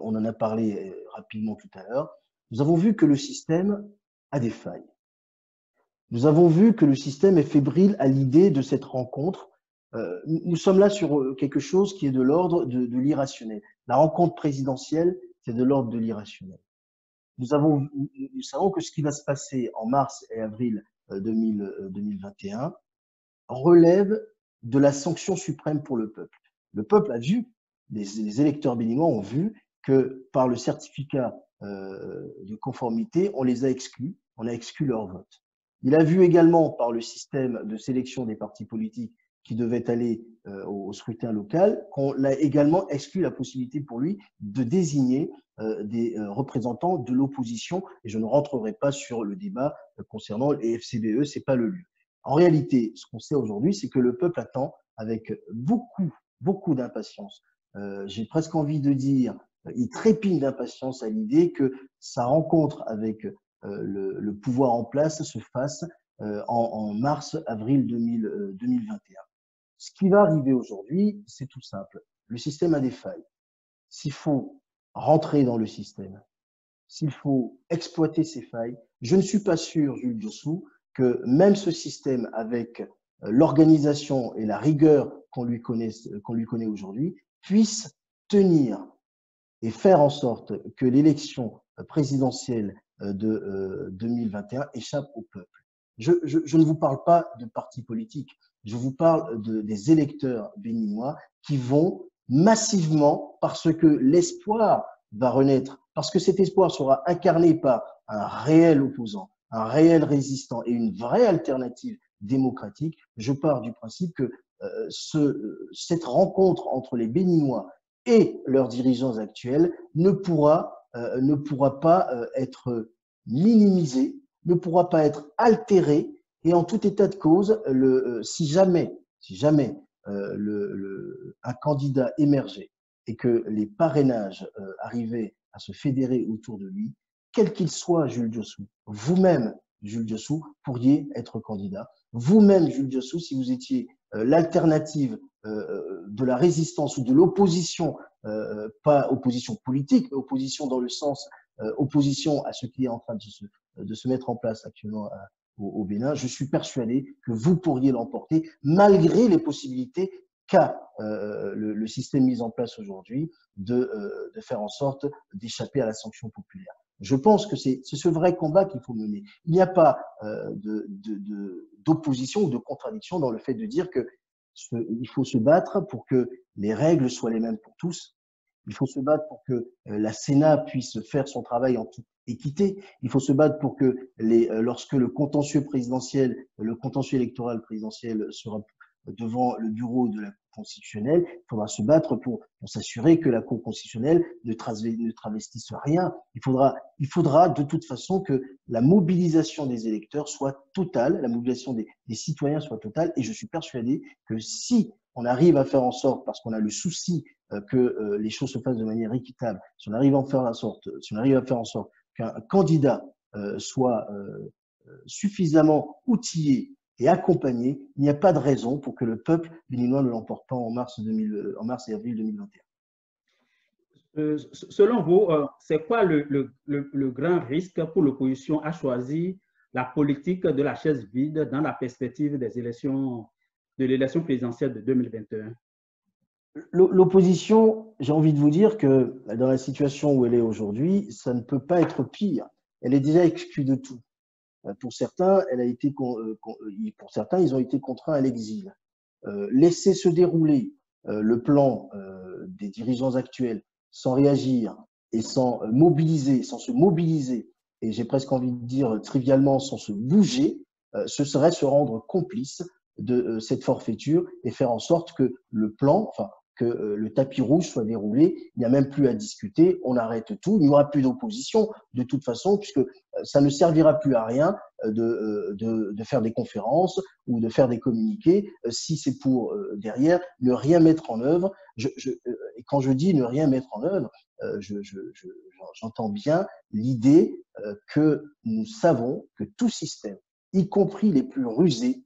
on en a parlé rapidement tout à l'heure, nous avons vu que le système a des failles. Nous avons vu que le système est fébrile à l'idée de cette rencontre. Nous sommes là sur quelque chose qui est de l'ordre de l'irrationnel. La rencontre présidentielle, c'est de l'ordre de l'irrationnel. Nous savons que ce qui va se passer en mars et avril 2021 relève de la sanction suprême pour le peuple. Le peuple a vu, les électeurs béninois ont vu que par le certificat de conformité, on les a exclus, on a exclu leur vote. Il a vu également par le système de sélection des partis politiques qui devaient aller au scrutin local, qu'on a également exclu la possibilité pour lui de désigner des représentants de l'opposition. Et je ne rentrerai pas sur le débat concernant les FCBE, c'est pas le lieu. En réalité, ce qu'on sait aujourd'hui, c'est que le peuple attend avec beaucoup d'impatience. J'ai presque envie de dire, il trépigne d'impatience à l'idée que sa rencontre avec le pouvoir en place se fasse en mars-avril 2021. Ce qui va arriver aujourd'hui, c'est tout simple. Le système a des failles. S'il faut rentrer dans le système, s'il faut exploiter ces failles, je ne suis pas sûr, Jules Diossou, que même ce système, avec l'organisation et la rigueur qu'on lui connaît aujourd'hui, puisse tenir et faire en sorte que l'élection présidentielle de 2021 échappe au peuple. Je ne vous parle pas de partis politiques, je vous parle des électeurs béninois qui vont massivement, parce que l'espoir va renaître, parce que cet espoir sera incarné par un réel opposant, un réel résistant et une vraie alternative démocratique. Je pars du principe que cette rencontre entre les Béninois et leurs dirigeants actuels ne pourra pas être minimisée, ne pourra pas être altérée, et en tout état de cause, si jamais un candidat émergeait et que les parrainages arrivaient à se fédérer autour de lui, quel qu'il soit, Jules Diossou, vous-même, Jules Diossou, pourriez être candidat. Vous-même, Jules Diossou, si vous étiez l'alternative de la résistance ou de l'opposition, pas opposition politique, mais opposition dans le sens opposition à ce qui est en train de se mettre en place actuellement au Bénin, je suis persuadé que vous pourriez l'emporter malgré les possibilités qu'a le système mis en place aujourd'hui de faire en sorte d'échapper à la sanction populaire. Je pense que c'est ce vrai combat qu'il faut mener. Il n'y a pas d'opposition ou de contradiction dans le fait de dire que Il faut se battre pour que les règles soient les mêmes pour tous. Il faut se battre pour que la Sénat puisse faire son travail en toute équité. Il faut se battre pour que lorsque le contentieux présidentiel, le contentieux électoral présidentiel sera devant le bureau de la Cour constitutionnelle, il faudra se battre pour s'assurer que la Cour constitutionnelle ne travestisse rien. Il faudra de toute façon que la mobilisation des électeurs soit totale, la mobilisation des citoyens soit totale, et je suis persuadé que si on arrive à faire en sorte, parce qu'on a le souci que les choses se fassent de manière équitable, si on arrive à faire en sorte qu'un candidat soit suffisamment outillé et accompagné, il n'y a pas de raison pour que le peuple béninois ne l'emporte pas en mars et avril 2021. Selon vous, c'est quoi le grand risque pour l'opposition à choisir la politique de la chaise vide dans la perspective de l'élection présidentielle de 2021? L'opposition, j'ai envie de vous dire que dans la situation où elle est aujourd'hui, ça ne peut pas être pire. Elle est déjà exclue de tout. Pour certains, ils ont été contraints à l'exil. Laisser se dérouler le plan des dirigeants actuels sans réagir et sans se mobiliser, et j'ai presque envie de dire trivialement sans se bouger, ce serait se rendre complice de cette forfaiture et faire en sorte que le plan, que le tapis rouge soit déroulé. Il n'y a même plus à discuter, on arrête tout, il n'y aura plus d'opposition de toute façon, puisque ça ne servira plus à rien de faire des conférences ou de faire des communiqués si c'est pour derrière ne rien mettre en œuvre. Et quand je dis ne rien mettre en œuvre, j'entends bien l'idée que nous savons que tout système, y compris les plus rusés,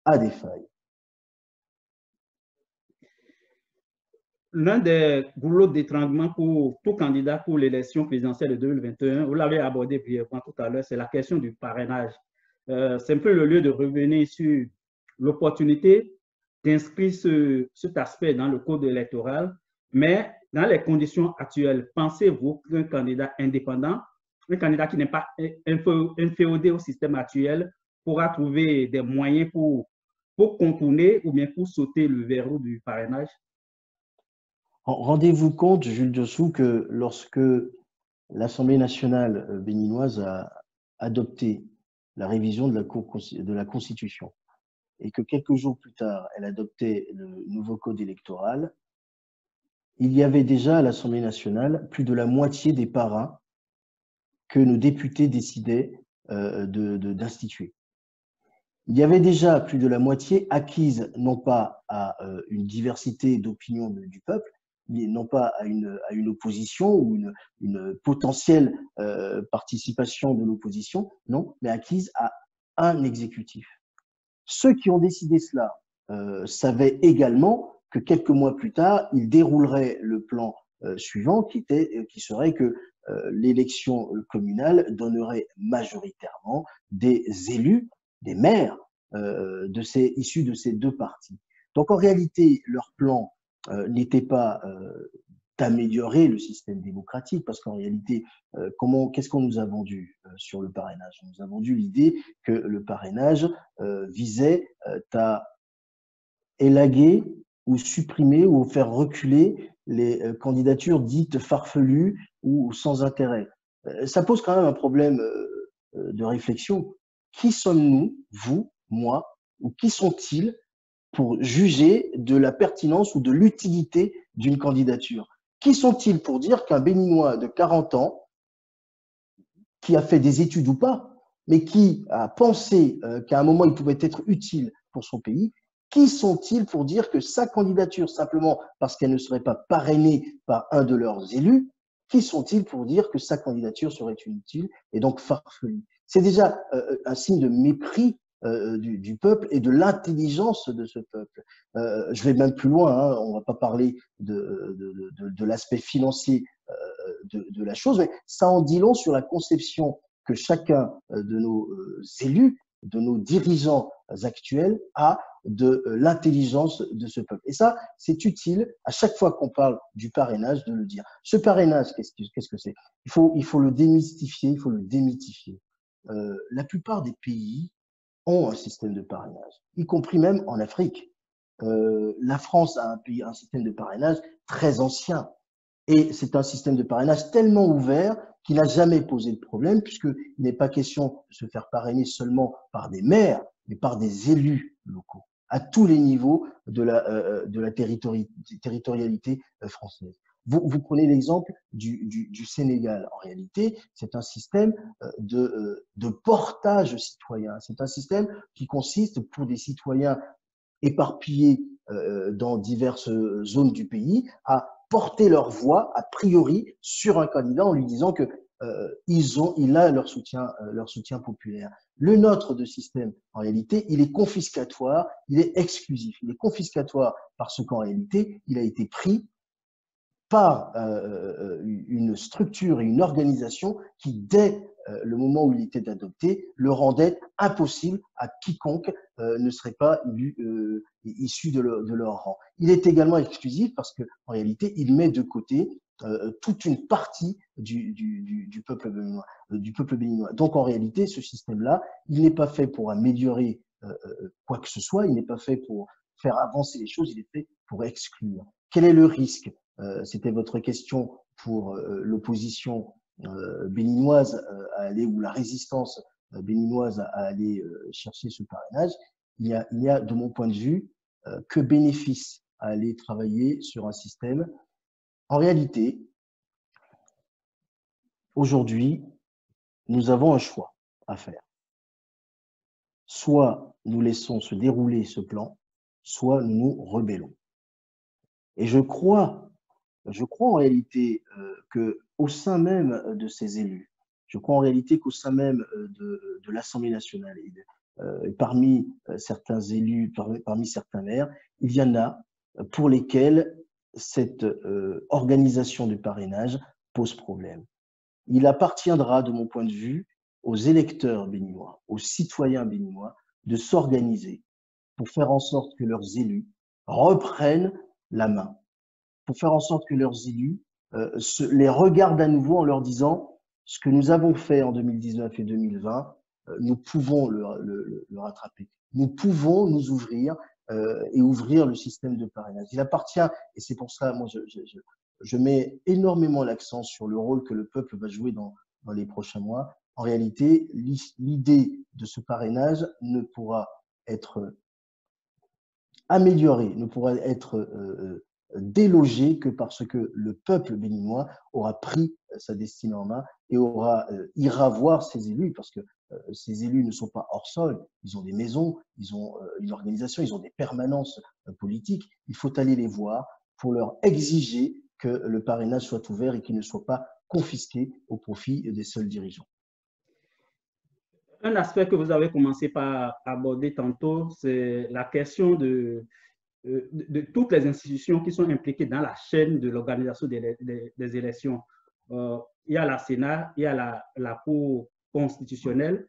a des failles. L'un des goulots d'étranglement pour tout candidat pour l'élection présidentielle de 2021, vous l'avez abordé brièvement tout à l'heure, c'est la question du parrainage. C'est un peu le lieu de revenir sur l'opportunité d'inscrire cet aspect dans le code électoral, mais dans les conditions actuelles, pensez-vous qu'un candidat indépendant, un candidat qui n'est pas inféodé au système actuel, pourra trouver des moyens pour contourner ou bien pour sauter le verrou du parrainage? Rendez-vous compte, Jules Diossou, que lorsque l'Assemblée nationale béninoise a adopté la révision de la Constitution et que quelques jours plus tard, elle adoptait le nouveau code électoral, il y avait déjà à l'Assemblée nationale plus de la moitié des parrains que nos députés décidaient d'instituer. Il y avait déjà plus de la moitié acquise non pas à une diversité d'opinions du peuple, non pas à une opposition ou une potentielle participation de l'opposition, non, mais acquise à un exécutif. Ceux qui ont décidé cela savaient également que quelques mois plus tard, ils dérouleraient le plan suivant qui serait que l'élection communale donnerait majoritairement des élus, des maires issus de ces deux partis. Donc en réalité, leur plan n'était pas d'améliorer le système démocratique, parce qu'en réalité, qu'est-ce qu'on nous a vendu sur le parrainage? On nous a vendu l'idée que le parrainage visait à élaguer ou supprimer ou faire reculer les candidatures dites farfelues ou sans intérêt. Ça pose quand même un problème de réflexion. Qui sommes-nous, vous, moi, ou qui sont-ils pour juger de la pertinence ou de l'utilité d'une candidature? Qui sont-ils pour dire qu'un Béninois de 40 ans, qui a fait des études ou pas, mais qui a pensé qu'à un moment il pouvait être utile pour son pays, qui sont-ils pour dire que sa candidature, simplement parce qu'elle ne serait pas parrainée par un de leurs élus, qui sont-ils pour dire que sa candidature serait inutile et donc farfelue? C'est déjà un signe de mépris du peuple et de l'intelligence de ce peuple. Je vais même plus loin, hein, on ne va pas parler de l'aspect financier de la chose, mais ça en dit long sur la conception que chacun de nos élus, de nos dirigeants actuels a de l'intelligence de ce peuple. Et ça, c'est utile à chaque fois qu'on parle du parrainage de le dire. Ce parrainage, qu'est-ce que c'est? Il faut le démystifier, il faut le démythifier. La plupart des pays ont un système de parrainage, y compris même en Afrique. La France a un système de parrainage très ancien. Et c'est un système de parrainage tellement ouvert qu'il n'a jamais posé de problème, puisqu'il n'est pas question de se faire parrainer seulement par des maires, mais par des élus locaux, à tous les niveaux de la territorialité française. Vous prenez l'exemple du Sénégal. En réalité, c'est un système de portage citoyen. C'est un système qui consiste pour des citoyens éparpillés dans diverses zones du pays à porter leur voix a priori sur un candidat en lui disant que il a leur soutien populaire. Le nôtre de système, en réalité, il est confiscatoire, il est exclusif. Il est confiscatoire parce qu'en réalité, il a été pris par une structure et une organisation qui, dès le moment où il était adopté, le rendait impossible à quiconque ne serait pas issu de leur rang. Il est également exclusif parce qu'en réalité, il met de côté toute une partie du peuple béninois. Donc, en réalité, ce système-là, il n'est pas fait pour améliorer quoi que ce soit, il n'est pas fait pour faire avancer les choses, il est fait pour exclure. Quel est le risque? C'était votre question pour l'opposition béninoise à aller, ou la résistance béninoise à aller chercher ce parrainage. Il y a, de mon point de vue, que bénéfice à aller travailler sur un système. En réalité, aujourd'hui, nous avons un choix à faire. Soit nous laissons se dérouler ce plan, soit nous nous rebellons. Et je crois en réalité qu'au sein même de ces élus, je crois en réalité qu'au sein même de l'Assemblée nationale et parmi certains élus, parmi certains maires, il y en a pour lesquels cette organisation du parrainage pose problème. Il appartiendra, de mon point de vue, aux électeurs béninois, aux citoyens béninois, de s'organiser pour faire en sorte que leurs élus reprennent la main, pour faire en sorte que leurs élus les regardent à nouveau en leur disant ce que nous avons fait en 2019 et 2020, nous pouvons le rattraper. Nous pouvons nous ouvrir et ouvrir le système de parrainage. Il appartient, et c'est pour ça, moi, je mets énormément l'accent sur le rôle que le peuple va jouer dans les prochains mois. En réalité, l'idée de ce parrainage ne pourra être améliorée, ne pourra être délogé que parce que le peuple béninois aura pris sa destinée en main et ira voir ses élus, parce que ces élus ne sont pas hors sol, ils ont des maisons, ils ont une organisation, ils ont des permanences politiques. Il faut aller les voir pour leur exiger que le parrainage soit ouvert et qu'il ne soit pas confisqué au profit des seuls dirigeants. Un aspect que vous avez commencé par aborder tantôt, c'est la question de toutes les institutions qui sont impliquées dans la chaîne de l'organisation des élections. Il y a la Sénat, il y a la Cour constitutionnelle,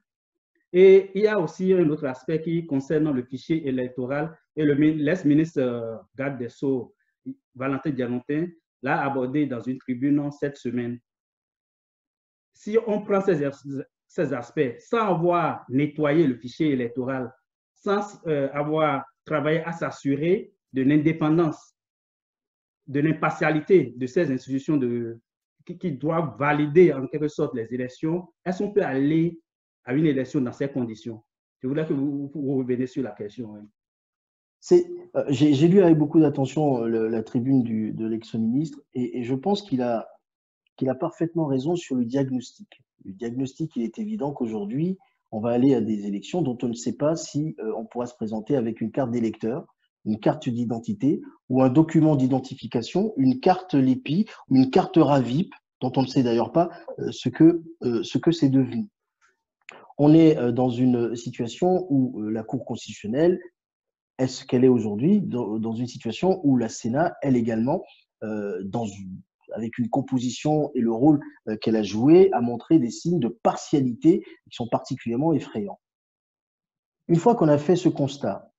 et il y a aussi un autre aspect qui concerne le fichier électoral, et l'ex-ministre garde des Sceaux, Valentin Diamantin, l'a abordé dans une tribune cette semaine. Si on prend ces aspects sans avoir nettoyé le fichier électoral, sans avoir travaillé à s'assurer de l'indépendance, de l'impartialité de ces institutions qui doivent valider en quelque sorte les élections, est-ce qu'on peut aller à une élection dans ces conditions? Je voudrais que vous reveniez sur la question. Hein. J'ai lu avec beaucoup d'attention la tribune de l'ex-ministre et je pense qu'il a parfaitement raison sur le diagnostic. Le diagnostic, il est évident qu'aujourd'hui, on va aller à des élections dont on ne sait pas si on pourra se présenter avec une carte d'électeur, une carte d'identité ou un document d'identification, une carte LEPI ou une carte RAVIP, dont on ne sait d'ailleurs pas ce que c'est devenu. On est dans une situation où la Cour constitutionnelle, est-ce qu'elle est aujourd'hui dans une situation où la Sénat, elle également, avec une composition et le rôle qu'elle a joué, a montré des signes de partialité qui sont particulièrement effrayants. Une fois qu'on a fait ce constat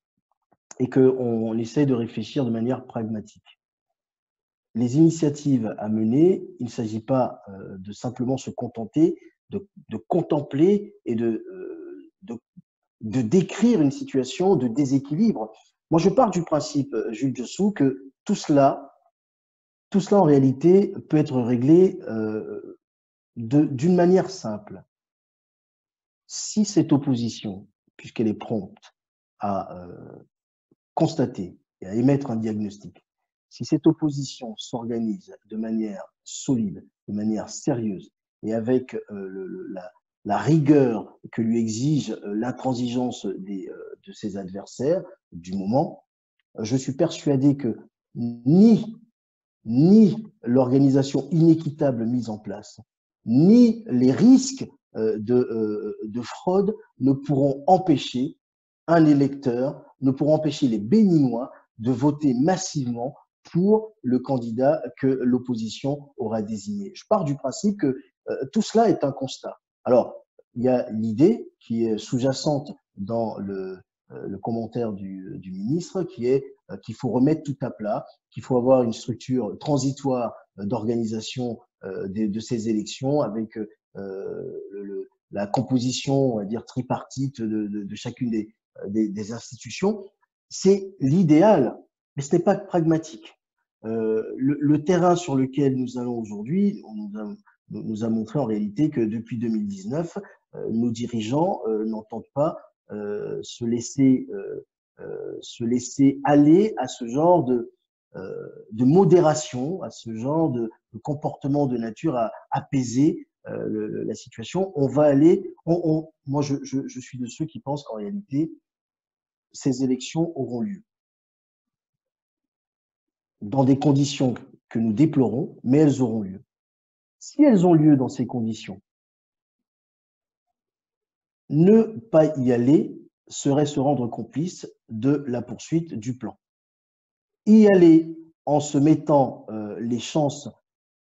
et qu'on essaie de réfléchir de manière pragmatique, les initiatives à mener, il ne s'agit pas de simplement se contenter de contempler et de de décrire une situation de déséquilibre. Moi, je pars du principe, Jules Dessous, que tout cela, en réalité, peut être réglé d'une manière simple. Si cette opposition, puisqu'elle est prompte à constater et à émettre un diagnostic, si cette opposition s'organise de manière solide, de manière sérieuse et avec la rigueur que lui exige l'intransigeance de ses adversaires du moment, je suis persuadé que ni l'organisation inéquitable mise en place, ni les risques de fraude ne pourront empêcher un électeur, ne pourront empêcher les Béninois de voter massivement pour le candidat que l'opposition aura désigné. Je pars du principe que tout cela est un constat. Alors, il y a l'idée qui est sous-jacente dans le commentaire du ministre, qui est qu'il faut remettre tout à plat, qu'il faut avoir une structure transitoire d'organisation de ces élections avec la composition, on va dire, tripartite de chacune des institutions. C'est l'idéal, mais ce n'est pas pragmatique. Le terrain sur lequel nous allons aujourd'hui nous a montré en réalité que depuis 2019, nos dirigeants n'entendent pas se laisser aller à ce genre de modération, à ce genre de comportement de nature à apaiser la situation. On va aller, moi je suis de ceux qui pensent qu'en réalité, ces élections auront lieu dans des conditions que nous déplorons, mais elles auront lieu. Si elles ont lieu dans ces conditions, ne pas y aller serait se rendre complice de la poursuite du plan. Y aller en se mettant les chances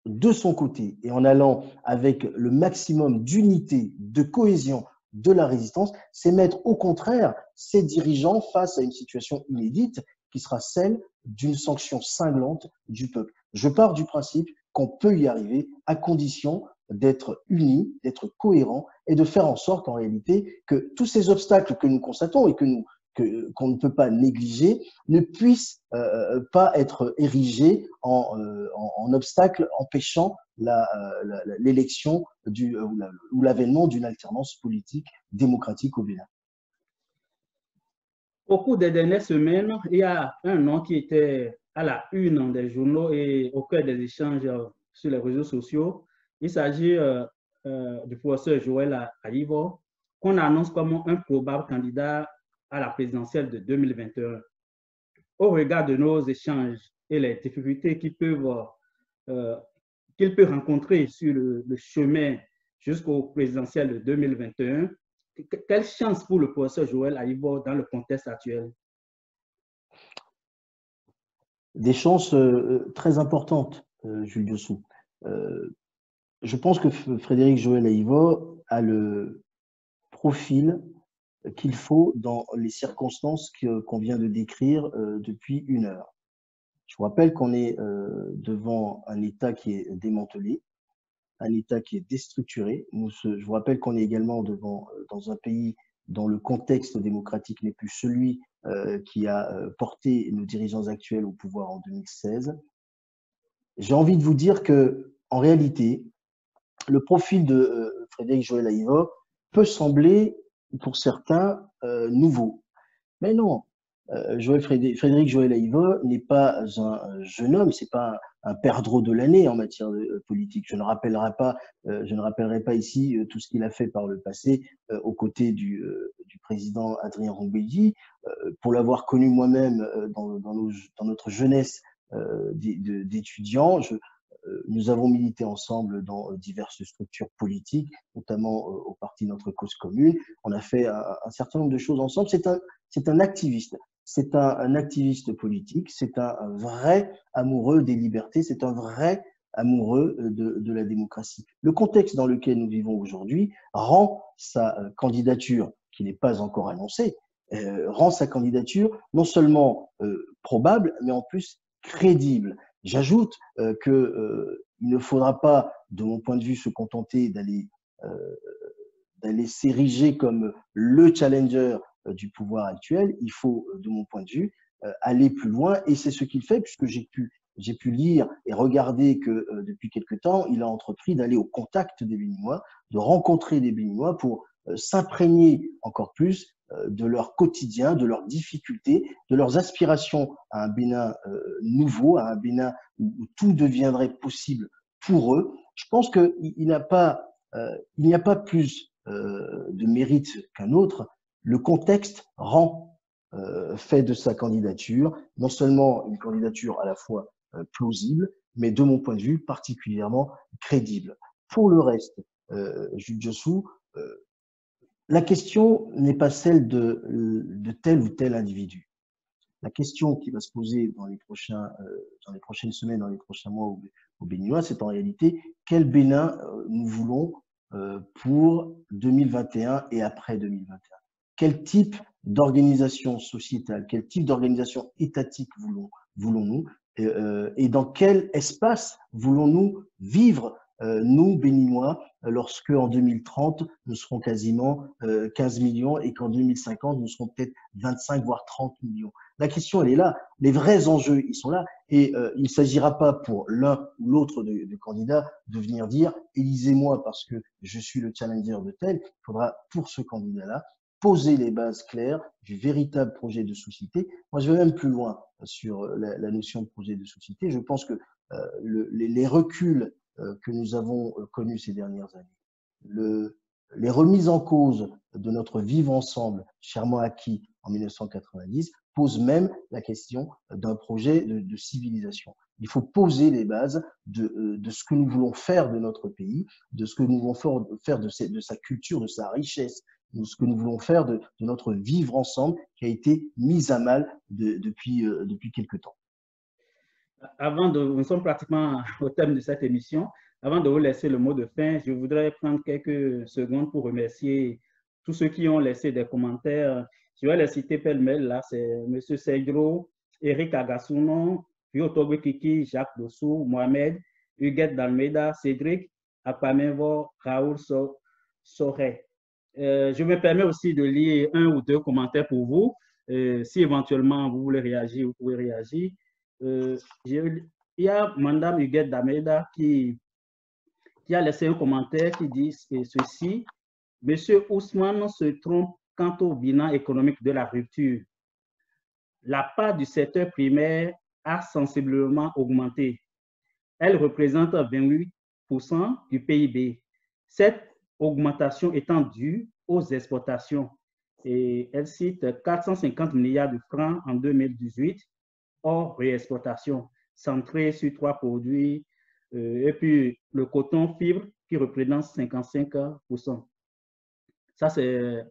de son côté et en allant avec le maximum d'unité, de cohésion de la résistance, c'est mettre au contraire ces dirigeants face à une situation inédite qui sera celle d'une sanction cinglante du peuple. Je pars du principe qu'on peut y arriver à condition d'être unis, d'être cohérents et de faire en sorte en réalité que tous ces obstacles que nous constatons et qu'on ne peut pas négliger ne puissent pas être érigés en obstacle empêchant l'élection ou l'avènement d'une alternance politique démocratique au Bénin. Au cours des dernières semaines, il y a un nom qui était à la une des journaux et au cœur des échanges sur les réseaux sociaux. Il s'agit du professeur Joël Aïvo, qu'on annonce comme un probable candidat à la présidentielle de 2021. Au regard de nos échanges et les difficultés qu'il peut rencontrer sur le chemin jusqu'au présidentiel de 2021, quelle chance pour le professeur Joël Aïvo dans le contexte actuel? Des chances très importantes, Jules Dessous. Je pense que Frédéric Joël Aïvo a le profil qu'il faut dans les circonstances qu'on vient de décrire depuis une heure. Je vous rappelle qu'on est devant un État qui est démantelé, un État qui est déstructuré. Je vous rappelle qu'on est également dans un pays dont le contexte démocratique n'est plus celui qui a porté nos dirigeants actuels au pouvoir en 2016. J'ai envie de vous dire que, en réalité, le profil de Frédéric Joël Aïvo peut sembler, pour certains, nouveau. Mais non, Frédéric Joël Aïvo n'est pas un jeune homme, c'est pas un perdreau de l'année en matière politique. Je ne rappellerai pas ici tout ce qu'il a fait par le passé aux côtés du président Adrien Rombelli. Pour l'avoir connu moi-même dans notre jeunesse d'étudiants, nous avons milité ensemble dans diverses structures politiques, notamment au parti Notre Cause Commune. On a fait un certain nombre de choses ensemble. C'est un activiste. C'est un activiste politique. C'est un vrai amoureux des libertés. C'est un vrai amoureux de la démocratie. Le contexte dans lequel nous vivons aujourd'hui rend sa candidature, qui n'est pas encore annoncée, rend sa candidature non seulement probable, mais en plus crédible. J'ajoute qu'il ne faudra pas, de mon point de vue, se contenter d'aller s'ériger comme le challenger du pouvoir actuel. Il faut, de mon point de vue, aller plus loin, et c'est ce qu'il fait, puisque j'ai pu lire et regarder que depuis quelque temps, il a entrepris d'aller au contact des Béninois, de rencontrer des Béninois pour s'imprégner encore plus de leur quotidien, de leurs difficultés, de leurs aspirations à un Bénin nouveau, à un Bénin où tout deviendrait possible pour eux. Je pense qu'il n'y a pas plus de mérite qu'un autre. Le contexte rend fait de sa candidature non seulement une candidature à la fois plausible, mais de mon point de vue particulièrement crédible. Pour le reste, Jules Jossou, la question n'est pas celle de tel ou tel individu. La question qui va se poser dans les prochaines semaines, dans les prochains mois aux Béninois, c'est en réalité quel Bénin nous voulons pour 2021 et après 2021. Quel type d'organisation sociétale, quel type d'organisation étatique voulons-nous et dans quel espace voulons-nous vivre, nous, Béninois, lorsque en 2030, nous serons quasiment 15 millions et qu'en 2050, nous serons peut-être 25 voire 30 millions. La question, elle est là. Les vrais enjeux, ils sont là. Et il ne s'agira pas pour l'un ou l'autre de candidats de venir dire « élisez-moi parce que je suis le challenger de tel ». Il faudra, pour ce candidat-là, poser les bases claires du véritable projet de société. Moi, je vais même plus loin sur la notion de projet de société. Je pense que les reculs que nous avons connus ces dernières années, les remises en cause de notre vivre ensemble, chèrement acquis en 1990, posent même la question d'un projet de civilisation. Il faut poser les bases de ce que nous voulons faire de notre pays, de ce que nous voulons faire de sa culture, de sa richesse, de ce que nous voulons faire de notre vivre ensemble qui a été mis à mal depuis quelque temps. Nous sommes pratiquement au terme de cette émission. Avant de vous laisser le mot de fin, je voudrais prendre quelques secondes pour remercier tous ceux qui ont laissé des commentaires. Je vais les citer pêle-mêle. Là, c'est M. Seydro, Eric Agasuno, Piotogwe Kiki, Jacques Dossou, Mohamed, Huguette Dalmeida, Cédric, Akpamevo, Raoul Soré. Je me permets aussi de lire un ou deux commentaires pour vous. Si éventuellement vous voulez réagir, vous pouvez réagir. Il y a Mme Huguette Dalmeida qui a laissé un commentaire qui dit ceci. Monsieur Ousmane se trompe quant au bilan économique de la rupture. La part du secteur primaire a sensiblement augmenté. Elle représente 28% du PIB. Cette augmentation étant due aux exportations. Et elle cite 450 milliards de francs en 2018 hors réexportation, centré sur 3 produits, et puis le coton fibre qui représente 55%. Ça, c'est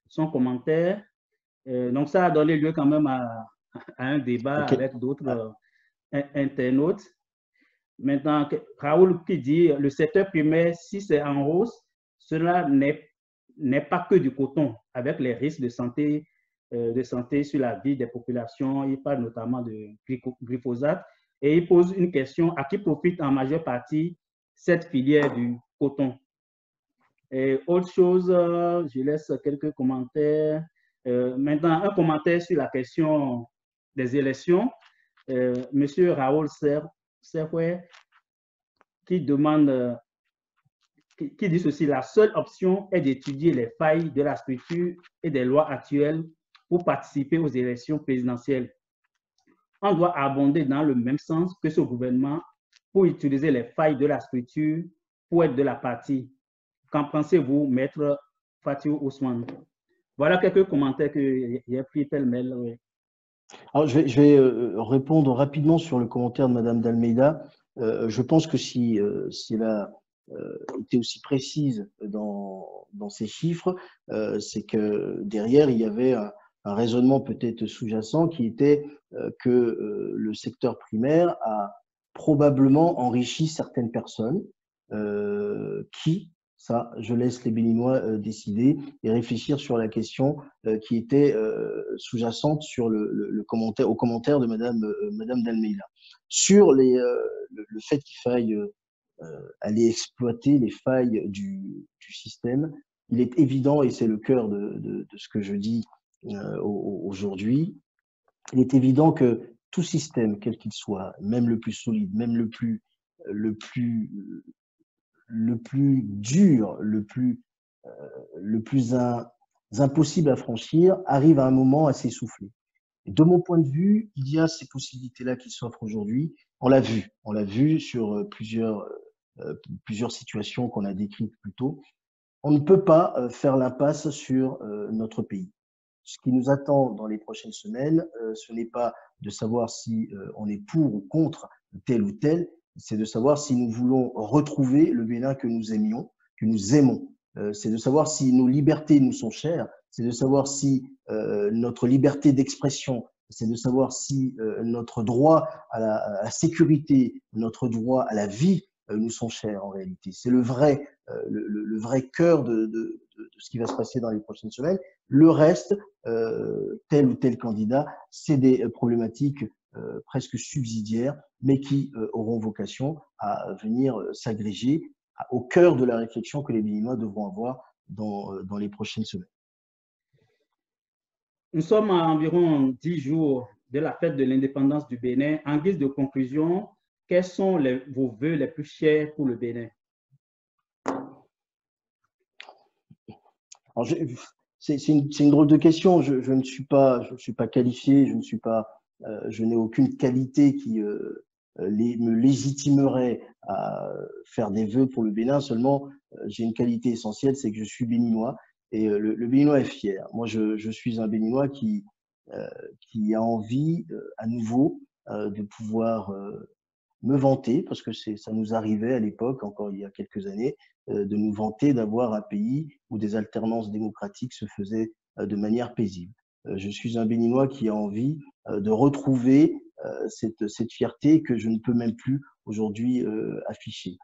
son commentaire. Donc, ça a donné lieu quand même à un débat avec d'autres internautes. Maintenant, Raoul qui dit le secteur primaire, si c'est en hausse, cela n'est pas que du coton, avec les risques de santé sur la vie des populations. Il parle notamment de glyphosate et il pose une question à qui profite en majeure partie cette filière du coton. Et autre chose, je laisse quelques commentaires. Maintenant, un commentaire sur la question des élections. Monsieur Raoul Serrouet qui demande, qui dit ceci, la seule option est d'étudier les failles de la structure et des lois actuelles pour participer aux élections présidentielles. On doit abonder dans le même sens que ce gouvernement pour utiliser les failles de la structure pour être de la partie. Qu'en pensez-vous, maître Fatou Ousmane? Voilà quelques commentaires que j'ai pris pêle-mêle. Oui. Alors, je vais répondre rapidement sur le commentaire de Madame Dalmeida. Je pense que si elle a été aussi précise dans ces chiffres, c'est que derrière, il y avait un raisonnement peut-être sous-jacent qui était que le secteur primaire a probablement enrichi certaines personnes qui, ça, je laisse les Béninois décider et réfléchir sur la question qui était sous-jacente sur au commentaire de Madame Dalmeida. Sur le fait qu'il faille aller exploiter les failles du système, il est évident, et c'est le cœur de ce que je dis aujourd'hui, il est évident que tout système, quel qu'il soit, même le plus solide, même le plus dur, le plus impossible à franchir, arrive à un moment à s'essouffler. De mon point de vue, il y a ces possibilités-là qui s'offrent aujourd'hui. On l'a vu sur plusieurs situations qu'on a décrites plus tôt. On ne peut pas faire l'impasse sur notre pays. Ce qui nous attend dans les prochaines semaines, ce n'est pas de savoir si on est pour ou contre tel ou tel, c'est de savoir si nous voulons retrouver le Bénin que nous aimions, que nous aimons. C'est de savoir si nos libertés nous sont chères, c'est de savoir si notre liberté d'expression, c'est de savoir si notre droit à la sécurité, notre droit à la vie nous sont chers en réalité. C'est le vrai cœur de ce qui va se passer dans les prochaines semaines. Le reste, tel ou tel candidat, c'est des problématiques presque subsidiaires, mais qui auront vocation à venir s'agréger au cœur de la réflexion que les Béninois devront avoir dans les prochaines semaines. Nous sommes à environ 10 jours de la fête de l'indépendance du Bénin. En guise de conclusion, quels sont vos vœux les plus chers pour le Bénin? C'est une drôle de question. Je ne suis pas qualifié, je n'ai aucune qualité qui me légitimerait à faire des vœux pour le Bénin. Seulement, j'ai une qualité essentielle, c'est que je suis béninois et le Béninois est fier. Moi, je suis un Béninois qui a envie à nouveau de pouvoir me vanter, parce que ça nous arrivait à l'époque, encore il y a quelques années, de nous vanter d'avoir un pays où des alternances démocratiques se faisaient de manière paisible. Je suis un Béninois qui a envie de retrouver cette fierté que je ne peux même plus aujourd'hui afficher.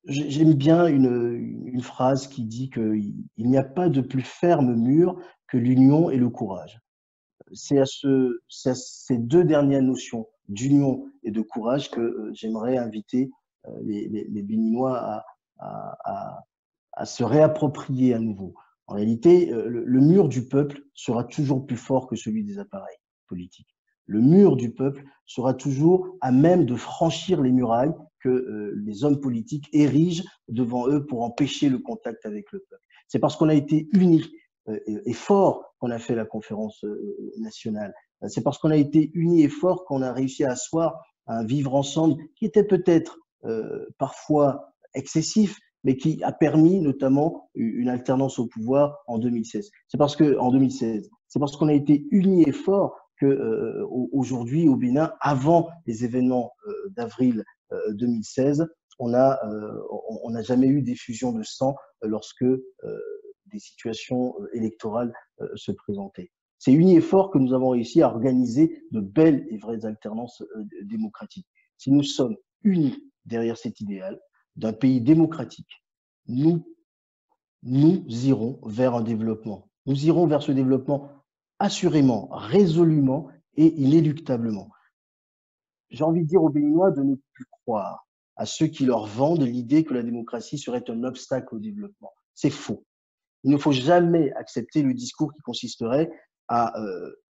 J'aime bien une phrase qui dit qu'il n'y a pas de plus ferme mur que l'union et le courage. C'est à ces deux dernières notions d'union et de courage que j'aimerais inviter les Béninois à se réapproprier à nouveau. En réalité, le mur du peuple sera toujours plus fort que celui des appareils politiques. Le mur du peuple sera toujours à même de franchir les murailles que les hommes politiques érigent devant eux pour empêcher le contact avec le peuple. C'est parce qu'on a été unis et fort qu'on a fait la conférence nationale. C'est parce qu'on a été unis et forts qu'on a réussi à asseoir un vivre ensemble qui était peut-être parfois excessif, mais qui a permis notamment une alternance au pouvoir en 2016. C'est parce qu'on a été unis et forts que aujourd'hui au Bénin, avant les événements d'avril 2016, on n'a jamais eu d'effusion de sang lorsque des situations électorales se présentaient. C'est unis et fort que nous avons réussi à organiser de belles et vraies alternances démocratiques. Si nous sommes unis derrière cet idéal d'un pays démocratique, nous irons vers un développement. Nous irons vers ce développement assurément, résolument et inéluctablement. J'ai envie de dire aux Béninois de ne plus croire à ceux qui leur vendent l'idée que la démocratie serait un obstacle au développement. C'est faux. Il ne faut jamais accepter le discours qui consisterait à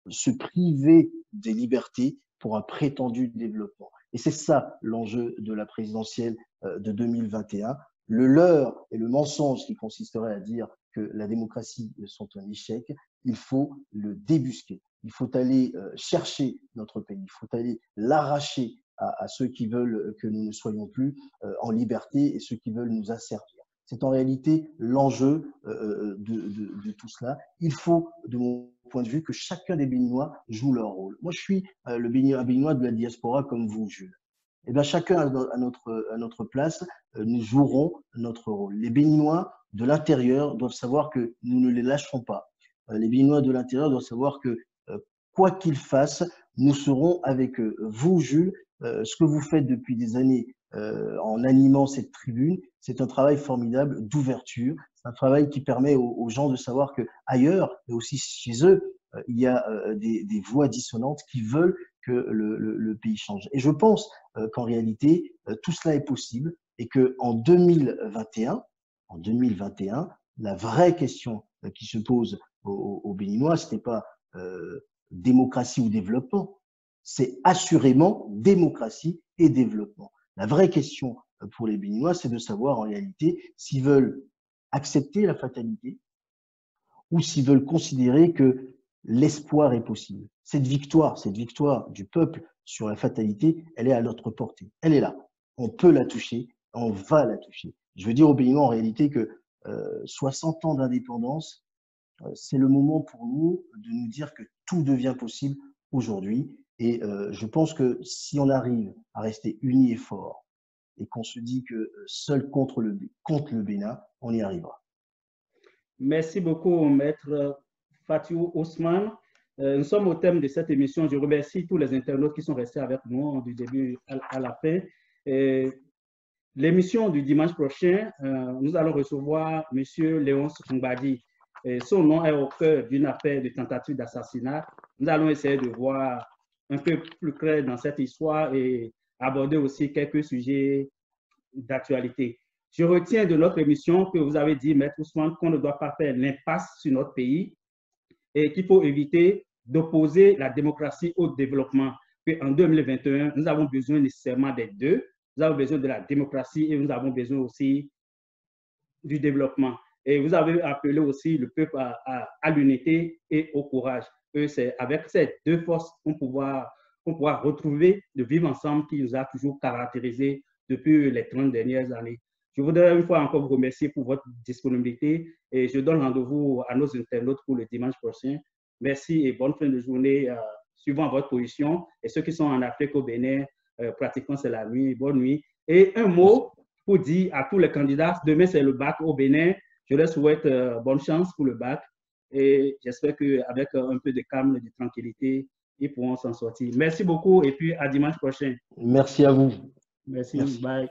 se priver des libertés pour un prétendu développement. Et c'est ça l'enjeu de la présidentielle de 2021. Le leurre et le mensonge qui consisterait à dire que la démocratie sont un échec, il faut le débusquer. Il faut aller chercher notre pays, il faut aller l'arracher à ceux qui veulent que nous ne soyons plus en liberté et ceux qui veulent nous asservir. C'est en réalité l'enjeu de tout cela. Il faut, de mon point de vue, que chacun des Béninois joue leur rôle. Moi, je suis un Béninois de la diaspora comme vous, Jules. Eh bien, chacun à notre place, nous jouerons notre rôle. Les Béninois de l'intérieur doivent savoir que nous ne les lâcherons pas. Les Béninois de l'intérieur doivent savoir que, quoi qu'ils fassent, nous serons avec eux. Vous, Jules, ce que vous faites depuis des années en animant cette tribune, c'est un travail formidable d'ouverture. C'est un travail qui permet aux gens de savoir que ailleurs, mais aussi chez eux, il y a des voix dissonantes qui veulent que le pays change. Et je pense qu'en réalité, tout cela est possible et qu'en 2021, la vraie question qui se pose aux Béninois, ce n'était pas démocratie ou développement, c'est assurément démocratie et développement. La vraie question pour les Béninois, c'est de savoir en réalité s'ils veulent accepter la fatalité ou s'ils veulent considérer que l'espoir est possible. Cette victoire du peuple sur la fatalité, elle est à notre portée. Elle est là. On peut la toucher, on va la toucher. Je veux dire aux Béninois en réalité que 60 ans d'indépendance, c'est le moment pour nous de nous dire que tout devient possible aujourd'hui. Et je pense que si on arrive à rester unis et forts et qu'on se dit que seul contre le Bénin, on y arrivera. Merci beaucoup, Maître Fatou Ousmane. Nous sommes au thème de cette émission. Je remercie tous les internautes qui sont restés avec nous du début à la fin. L'émission du dimanche prochain, nous allons recevoir M. Léonce Ngbadi. Son nom est au cœur d'une affaire de tentative d'assassinat. Nous allons essayer de voir un peu plus clair dans cette histoire et aborder aussi quelques sujets d'actualité. Je retiens de notre émission que vous avez dit, Maître Ousmane, qu'on ne doit pas faire l'impasse sur notre pays et qu'il faut éviter d'opposer la démocratie au développement. En 2021, nous avons besoin nécessairement des deux. Nous avons besoin de la démocratie et nous avons besoin aussi du développement. Et vous avez appelé aussi le peuple à l'unité et au courage. C'est avec ces deux forces qu'on pourra retrouver le vivre ensemble qui nous a toujours caractérisés depuis les 30 dernières années. Je voudrais une fois encore vous remercier pour votre disponibilité et je donne rendez-vous à nos internautes pour le dimanche prochain. Merci et bonne fin de journée suivant votre position. Et ceux qui sont en Afrique, au Bénin, pratiquement c'est la nuit. Bonne nuit. Et un mot pour dire à tous les candidats, demain c'est le bac au Bénin. Je leur souhaite bonne chance pour le bac et j'espère qu'avec un peu de calme et de tranquillité, ils pourront s'en sortir. Merci beaucoup et puis à dimanche prochain. Merci à vous. Merci. Bye.